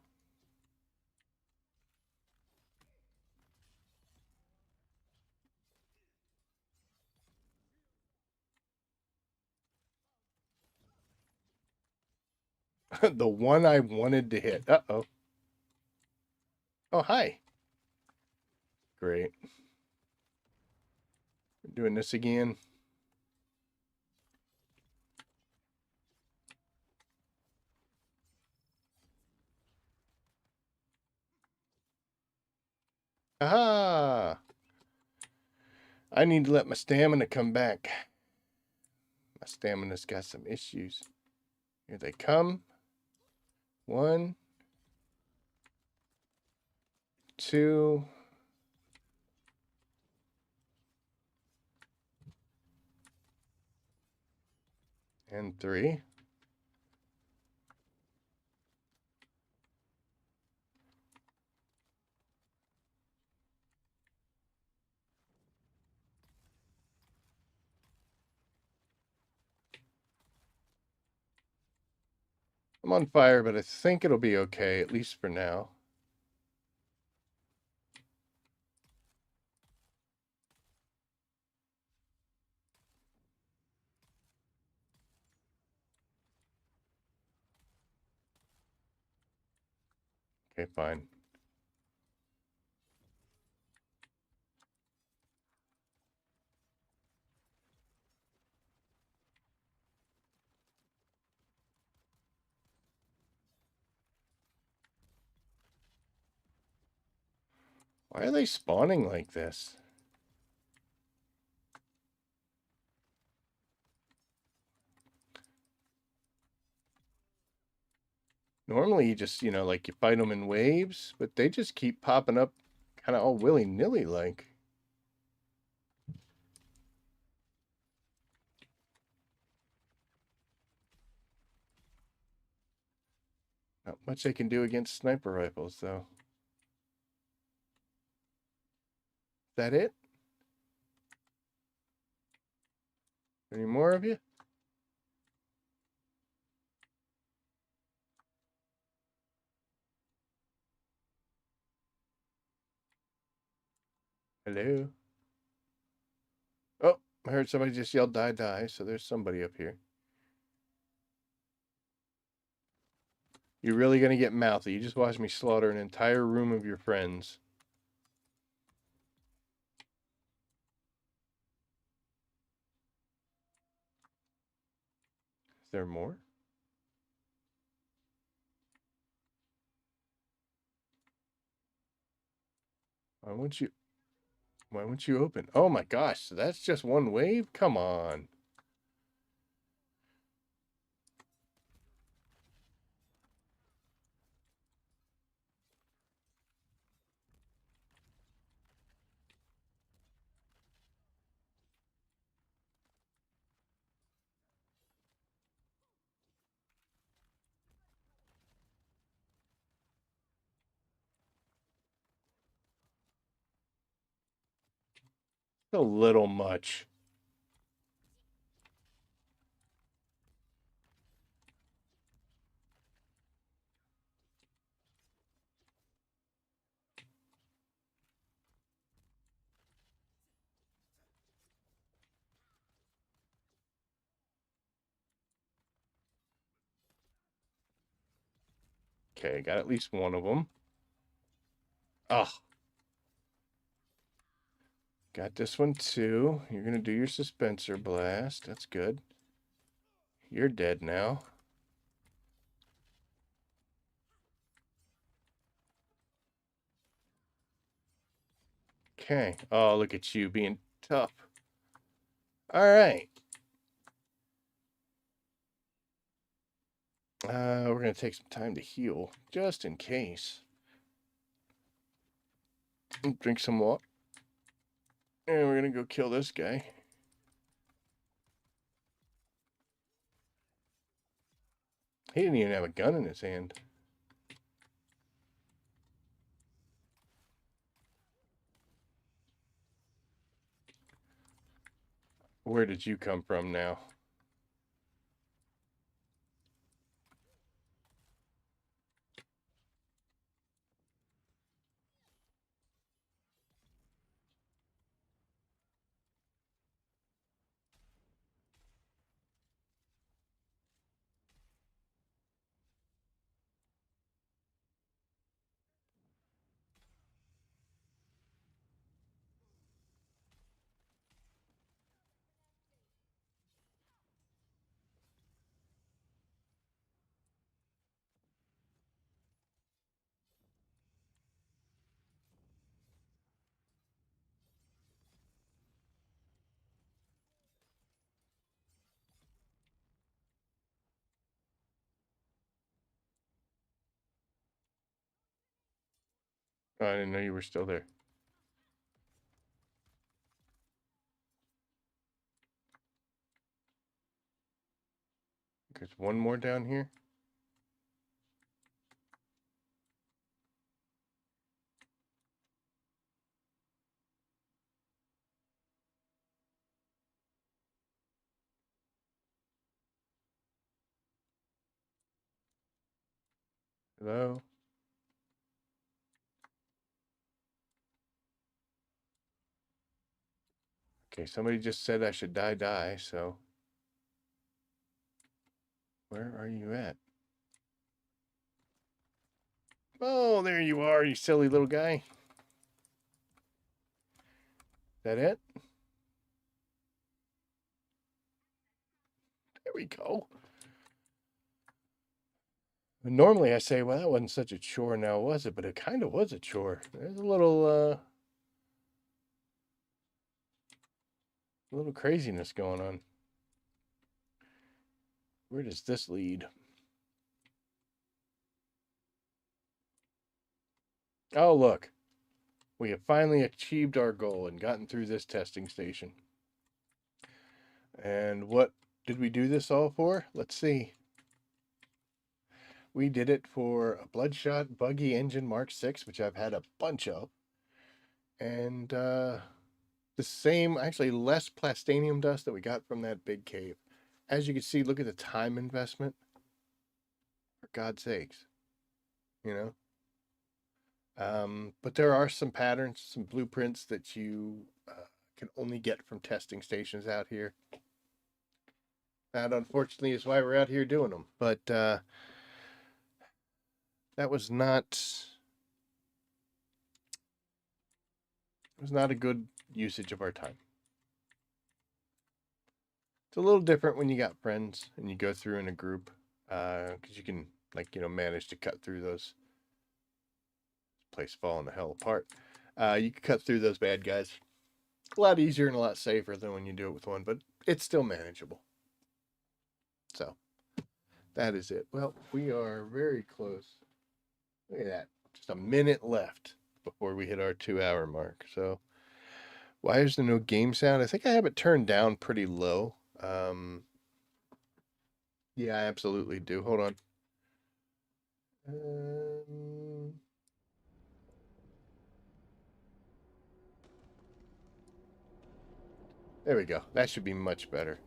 The one I wanted to hit. Uh-oh. Oh, hi. Great. We're doing this again. Aha! I need to let my stamina come back. My stamina's got some issues. Here they come. 1, 2. And 3. I'm on fire, but I think it'll be okay, at least for now. Okay, fine. Why are they spawning like this? Normally you just, like you fight them in waves, but they just keep popping up kind of all willy-nilly like. Not much they can do against sniper rifles, though. Is that it? Any more of you? Hello? Oh, I heard somebody just yell die, die, so there's somebody up here. You're really gonna get mouthy. You just watched me slaughter an entire room of your friends. Is there more? Why won't you open? Oh my gosh, so that's just one wave? Come on. A little much. Okay, got at least one of them. Ugh. Got this one too. You're gonna do your suspenser blast. That's good. You're dead now. Okay. Oh, look at you being tough. All right. We're gonna take some time to heal, just in case. Drink some water. And we're gonna go kill this guy. He didn't even have a gun in his hand. Where did you come from now? Oh, I didn't know you were still there. There's one more down here. Hello? Okay, somebody just said I should die, die, so. Where are you at? Oh, there you are, you silly little guy. That it? There we go. Normally I say, well, that wasn't such a chore now, was it? But it kind of was a chore. There's a little craziness going on. Where does this lead? Oh, look. We have finally achieved our goal and gotten through this testing station. And what did we do this all for? Let's see. We did it for a Bloodshot Buggy Engine Mark 6, which I've had a bunch of. And the same, actually less plastanium dust that we got from that big cave. As you can see, look at the time investment. For God's sakes. You know? But there are some patterns, some blueprints that you can only get from testing stations out here. That, unfortunately, is why we're out here doing them. But that was not a good usage of our time. It's a little different when you got friends and you go through in a group, because you can, like, manage to cut through those. Place falling the hell apart. You can cut through those bad guys. A lot easier and a lot safer than when you do it with one, but it's still manageable. So that is it. Well, we are very close. Look at that. Just a minute left before we hit our 2-hour mark. So why is there no game sound? I think I have it turned down pretty low. Yeah, I absolutely do. Hold on. There we go. That should be much better.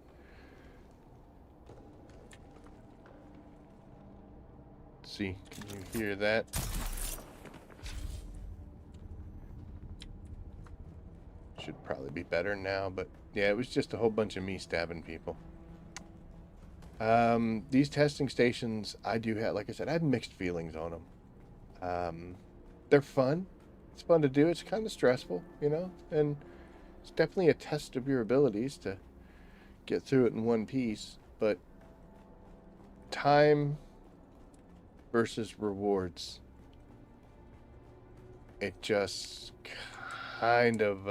Let's see, can you hear that? Should probably be better now, but yeah, it was just a whole bunch of me stabbing people. These testing stations, I do have, like I said, I have mixed feelings on them. They're fun. It's fun to do. It's kind of stressful, and it's definitely a test of your abilities to get through it in one piece. But time versus rewards, it just kind of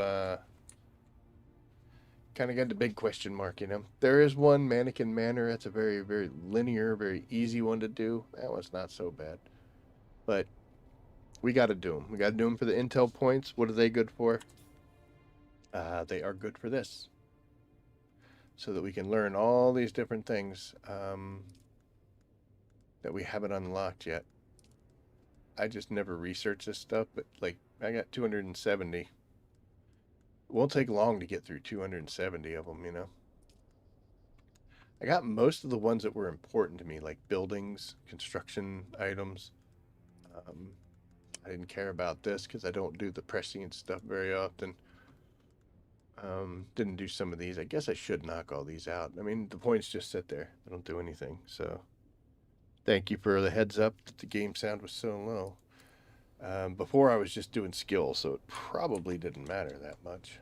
got the big question mark. There is one, Mannequin Manor. That's a very, very linear, very easy one to do. That one's not so bad, but we got to do them. We got to do them for the intel points. What are they good for? They are good for this, so that we can learn all these different things that we haven't unlocked yet. I just never researched this stuff, but like I got 270. It won't take long to get through 270 of them, I got most of the ones that were important to me, like buildings, construction items. I didn't care about this because I don't do the prescient stuff very often. Didn't do some of these. I guess I should knock all these out. I mean, the points just sit there. They don't do anything. So thank you for the heads up that the game sound was so low. Before I was just doing skill, so it probably didn't matter that much.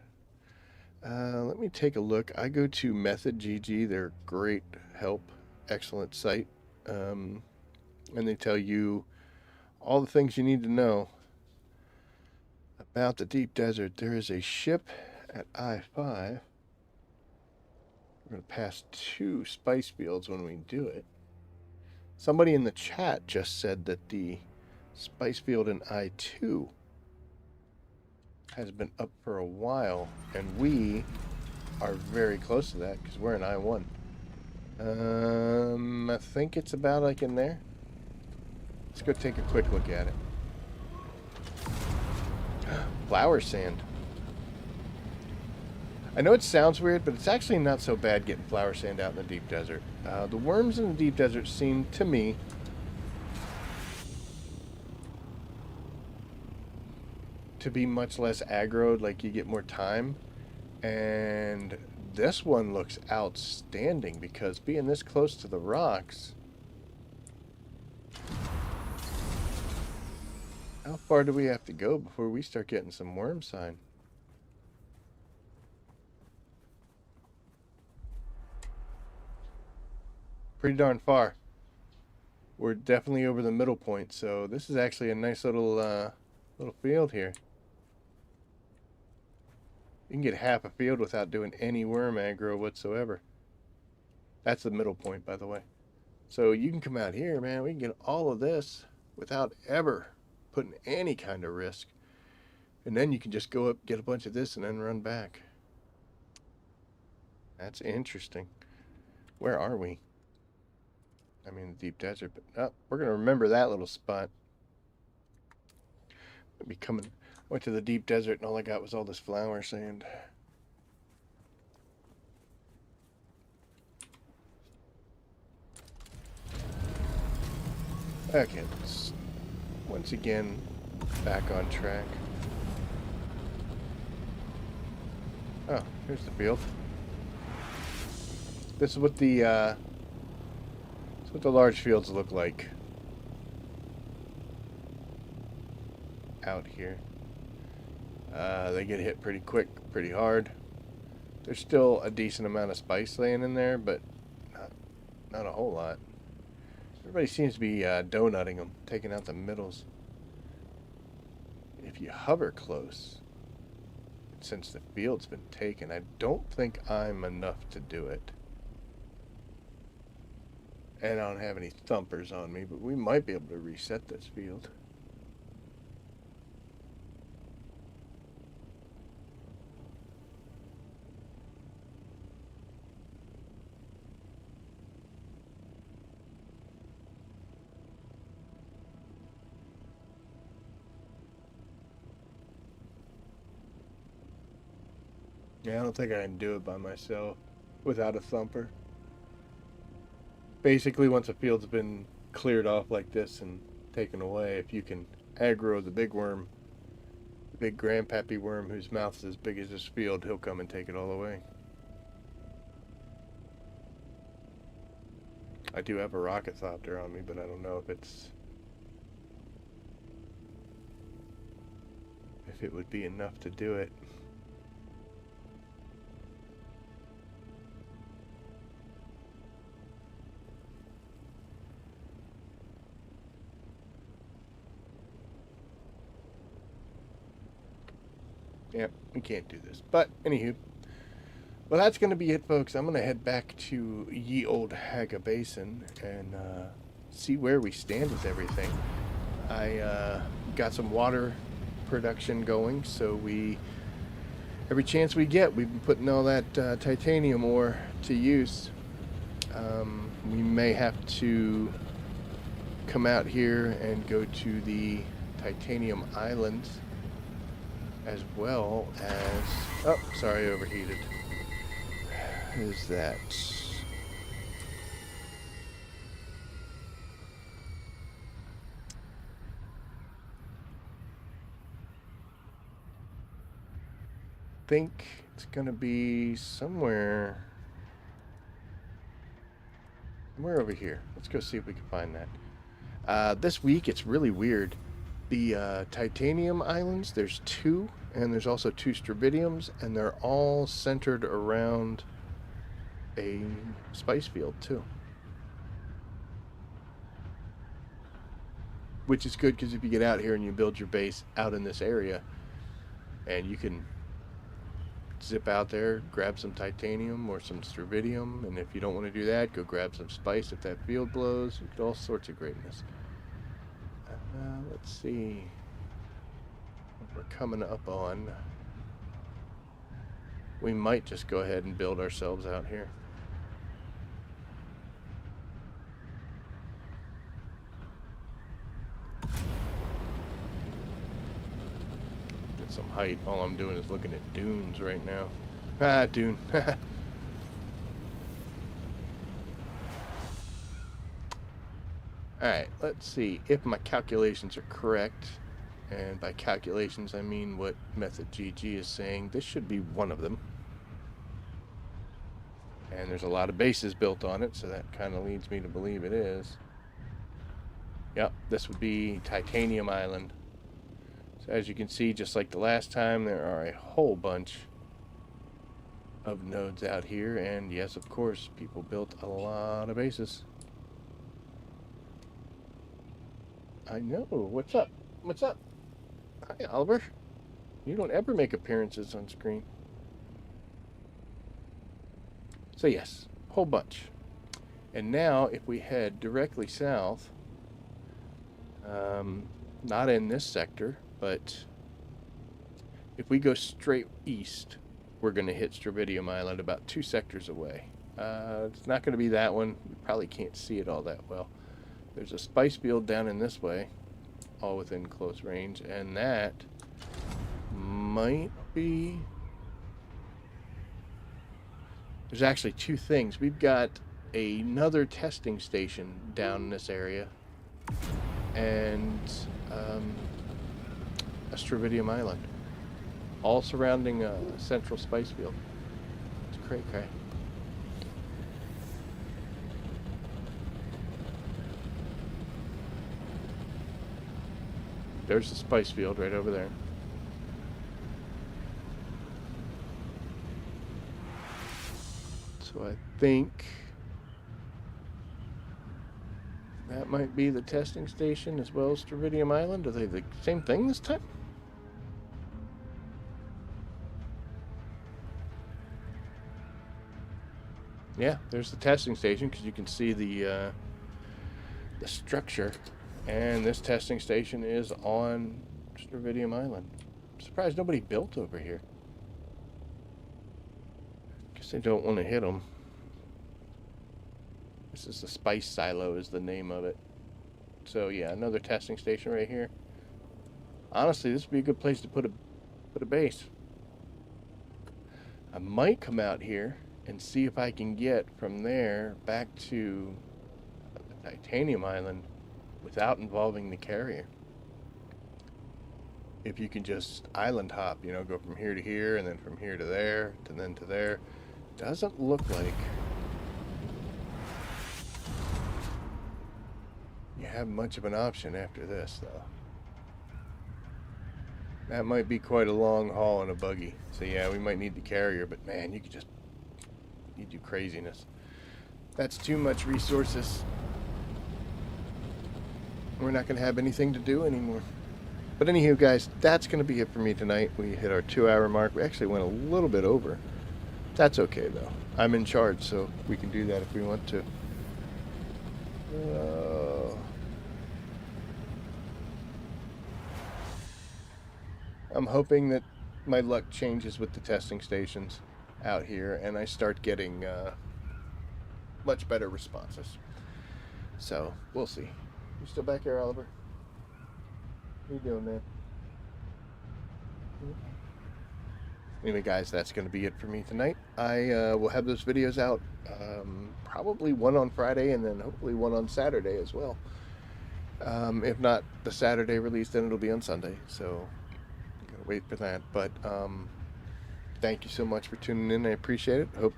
Let me take a look. I go to Method GG. They're great help, excellent site. And they tell you all the things you need to know about the deep desert. There is a ship at I-5. We're going to pass 2 spice fields when we do it. Somebody in the chat just said that the spice field in I-2 has been up for a while, and we are very close to that because we're in I-1. I think it's about like in there. Let's go take a quick look at it. Flower sand. I know it sounds weird, but it's actually not so bad getting flower sand out in the deep desert. The worms in the deep desert seem to me to be much less aggroed, like you get more time. And this one looks outstanding because being this close to the rocks, How far do we have to go before we start getting some worm sign? Pretty darn far. We're definitely over the middle point, so this is actually a nice little field here. You can get half a field without doing any worm aggro whatsoever. That's the middle point, by the way. So you can come out here, man. We can get all of this without ever putting any kind of risk. And then you can just go up, get a bunch of this, and then run back. That's interesting. Where are we? I'm in the deep desert, but we're going to remember that little spot. I'll be coming. Went to the deep desert, and all I got was all this flower sand. Okay, let's once again back on track. Oh, here's the field. This is what the large fields look like out here. They get hit pretty quick, pretty hard. There's still a decent amount of spice laying in there, but not a whole lot. Everybody seems to be donutting them, taking out the middles. If you hover close, since the field's been taken, I don't think I'm enough to do it. And I don't have any thumpers on me, but we might be able to reset this field. Yeah, I don't think I can do it by myself without a thumper. Basically, once a field's been cleared off like this and taken away, if you can aggro the big worm, the big grandpappy worm whose mouth's as big as this field, he'll come and take it all away. I do have a rocket thopter on me, but I don't know if it would be enough to do it. Yeah, we can't do this. But, anywho. Well, that's going to be it, folks. I'm going to head back to ye old Haga Basin and see where we stand with everything. I got some water production going, so every chance we get, we've been putting all that titanium ore to use. We may have to come out here and go to the titanium islands, as well as... Oh, sorry, overheated. Is that... I think it's gonna be somewhere over here. Let's go see if we can find that. This week it's really weird. The titanium islands, there's 2, and there's also 2 strontiums, and they're all centered around a spice field too, which is good because if you get out here and you build your base out in this area, and you can zip out there, grab some titanium or some strontium, and if you don't want to do that, go grab some spice if that field blows. All sorts of greatness. Let's see what we're coming up on. We might just go ahead and build ourselves out here. Get some height. All I'm doing is looking at dunes right now. Ah, Dune. Alright, let's see if my calculations are correct. And by calculations, I mean what method GG is saying. This should be one of them. And there's a lot of bases built on it, so that kind of leads me to believe it is. Yep, this would be Titanium Island. So as you can see, just like the last time, there are a whole bunch of nodes out here, and yes, of course, people built a lot of bases. I know. What's up? What's up? Hi, Oliver. You don't ever make appearances on screen. So yes, whole bunch. And now, if we head directly south, not in this sector, but if we go straight east, we're going to hit Stravidium Island about 2 sectors away. It's not going to be that one. You probably can't see it all that well. There's a spice field down in this way, all within close range, and that might be... There's actually 2 things. We've got another testing station down in this area, and a Stravidium Island, all surrounding a central spice field. It's cray-cray. There's the spice field right over there. So I think that might be the testing station as well as Stravidium Island. Are they the same thing this time? Yeah, there's the testing station, because you can see the structure. And this testing station is on Stravidium Island. I'm surprised nobody built over here. Guess they don't want to hit them. This is the spice silo is the name of it. So yeah, another testing station right here. Honestly, this would be a good place to put a base. I might come out here and see if I can get from there back to the Titanium Island without involving the carrier. If you can just island hop, you know, go from here to here and then from here to there and then to there. Doesn't look like you have much of an option after this, though. That might be quite a long haul in a buggy. So yeah, we might need the carrier, but man, you do craziness. That's too much resources. We're not going to have anything to do anymore. But anywho, guys, that's going to be it for me tonight. We hit our 2-hour mark. We actually went a little bit over. That's okay, though. I'm in charge, so we can do that if we want to. I'm hoping that my luck changes with the testing stations out here, and I start getting much better responses. So, we'll see. You still back here, Oliver? What are you doing, man? Anyway, guys, that's going to be it for me tonight. I will have those videos out, probably one on Friday and then hopefully one on Saturday as well. If not the Saturday release, then it'll be on Sunday. So, I'm going to wait for that. But thank you so much for tuning in. I appreciate it. Hope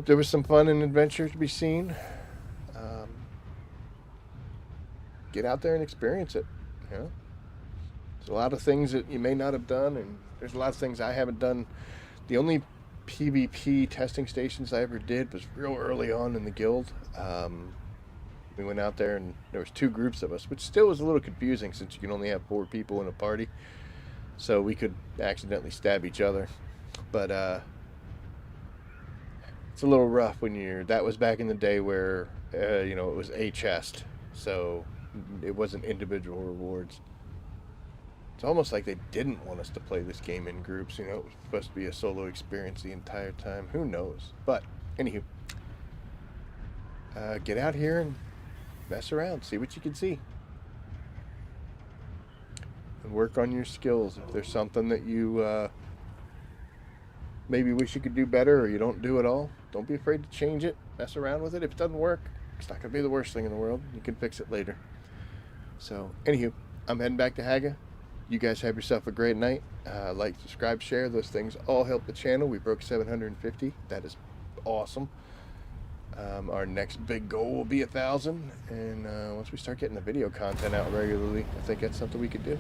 there was some fun and adventure to be seen. Get out there and experience it. You know? There's a lot of things that you may not have done, and there's a lot of things I haven't done. The only PvP testing stations I ever did was real early on in the guild. We went out there and there was 2 groups of us, which still was a little confusing since you can only have 4 people in a party. So we could accidentally stab each other. But it's a little rough when that was back in the day where, it was a chest. So it wasn't individual rewards. It's almost like they didn't want us to play this game in groups. It was supposed to be a solo experience the entire time. Who knows? But anywho, get out here and mess around, see what you can see, and work on your skills. If there's something that you maybe wish you could do better, or you don't do at all, don't be afraid to change it. Mess around with it. If it doesn't work, it's not going to be the worst thing in the world. You can fix it later. So, anywho, I'm heading back to Haga. You guys have yourself a great night. Like, subscribe, share. Those things all help the channel. We broke 750. That is awesome. Our next big goal will be 1,000. And once we start getting the video content out regularly, I think that's something we could do.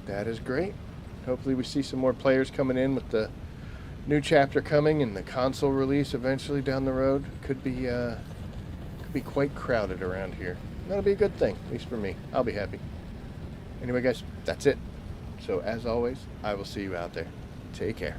That is great. Hopefully we see some more players coming in with the new chapter coming and the console release eventually down the road. Could be quite crowded around here. That'll be a good thing, at least for me. I'll be happy. Anyway, guys, that's it. So as always, I will see you out there. Take care.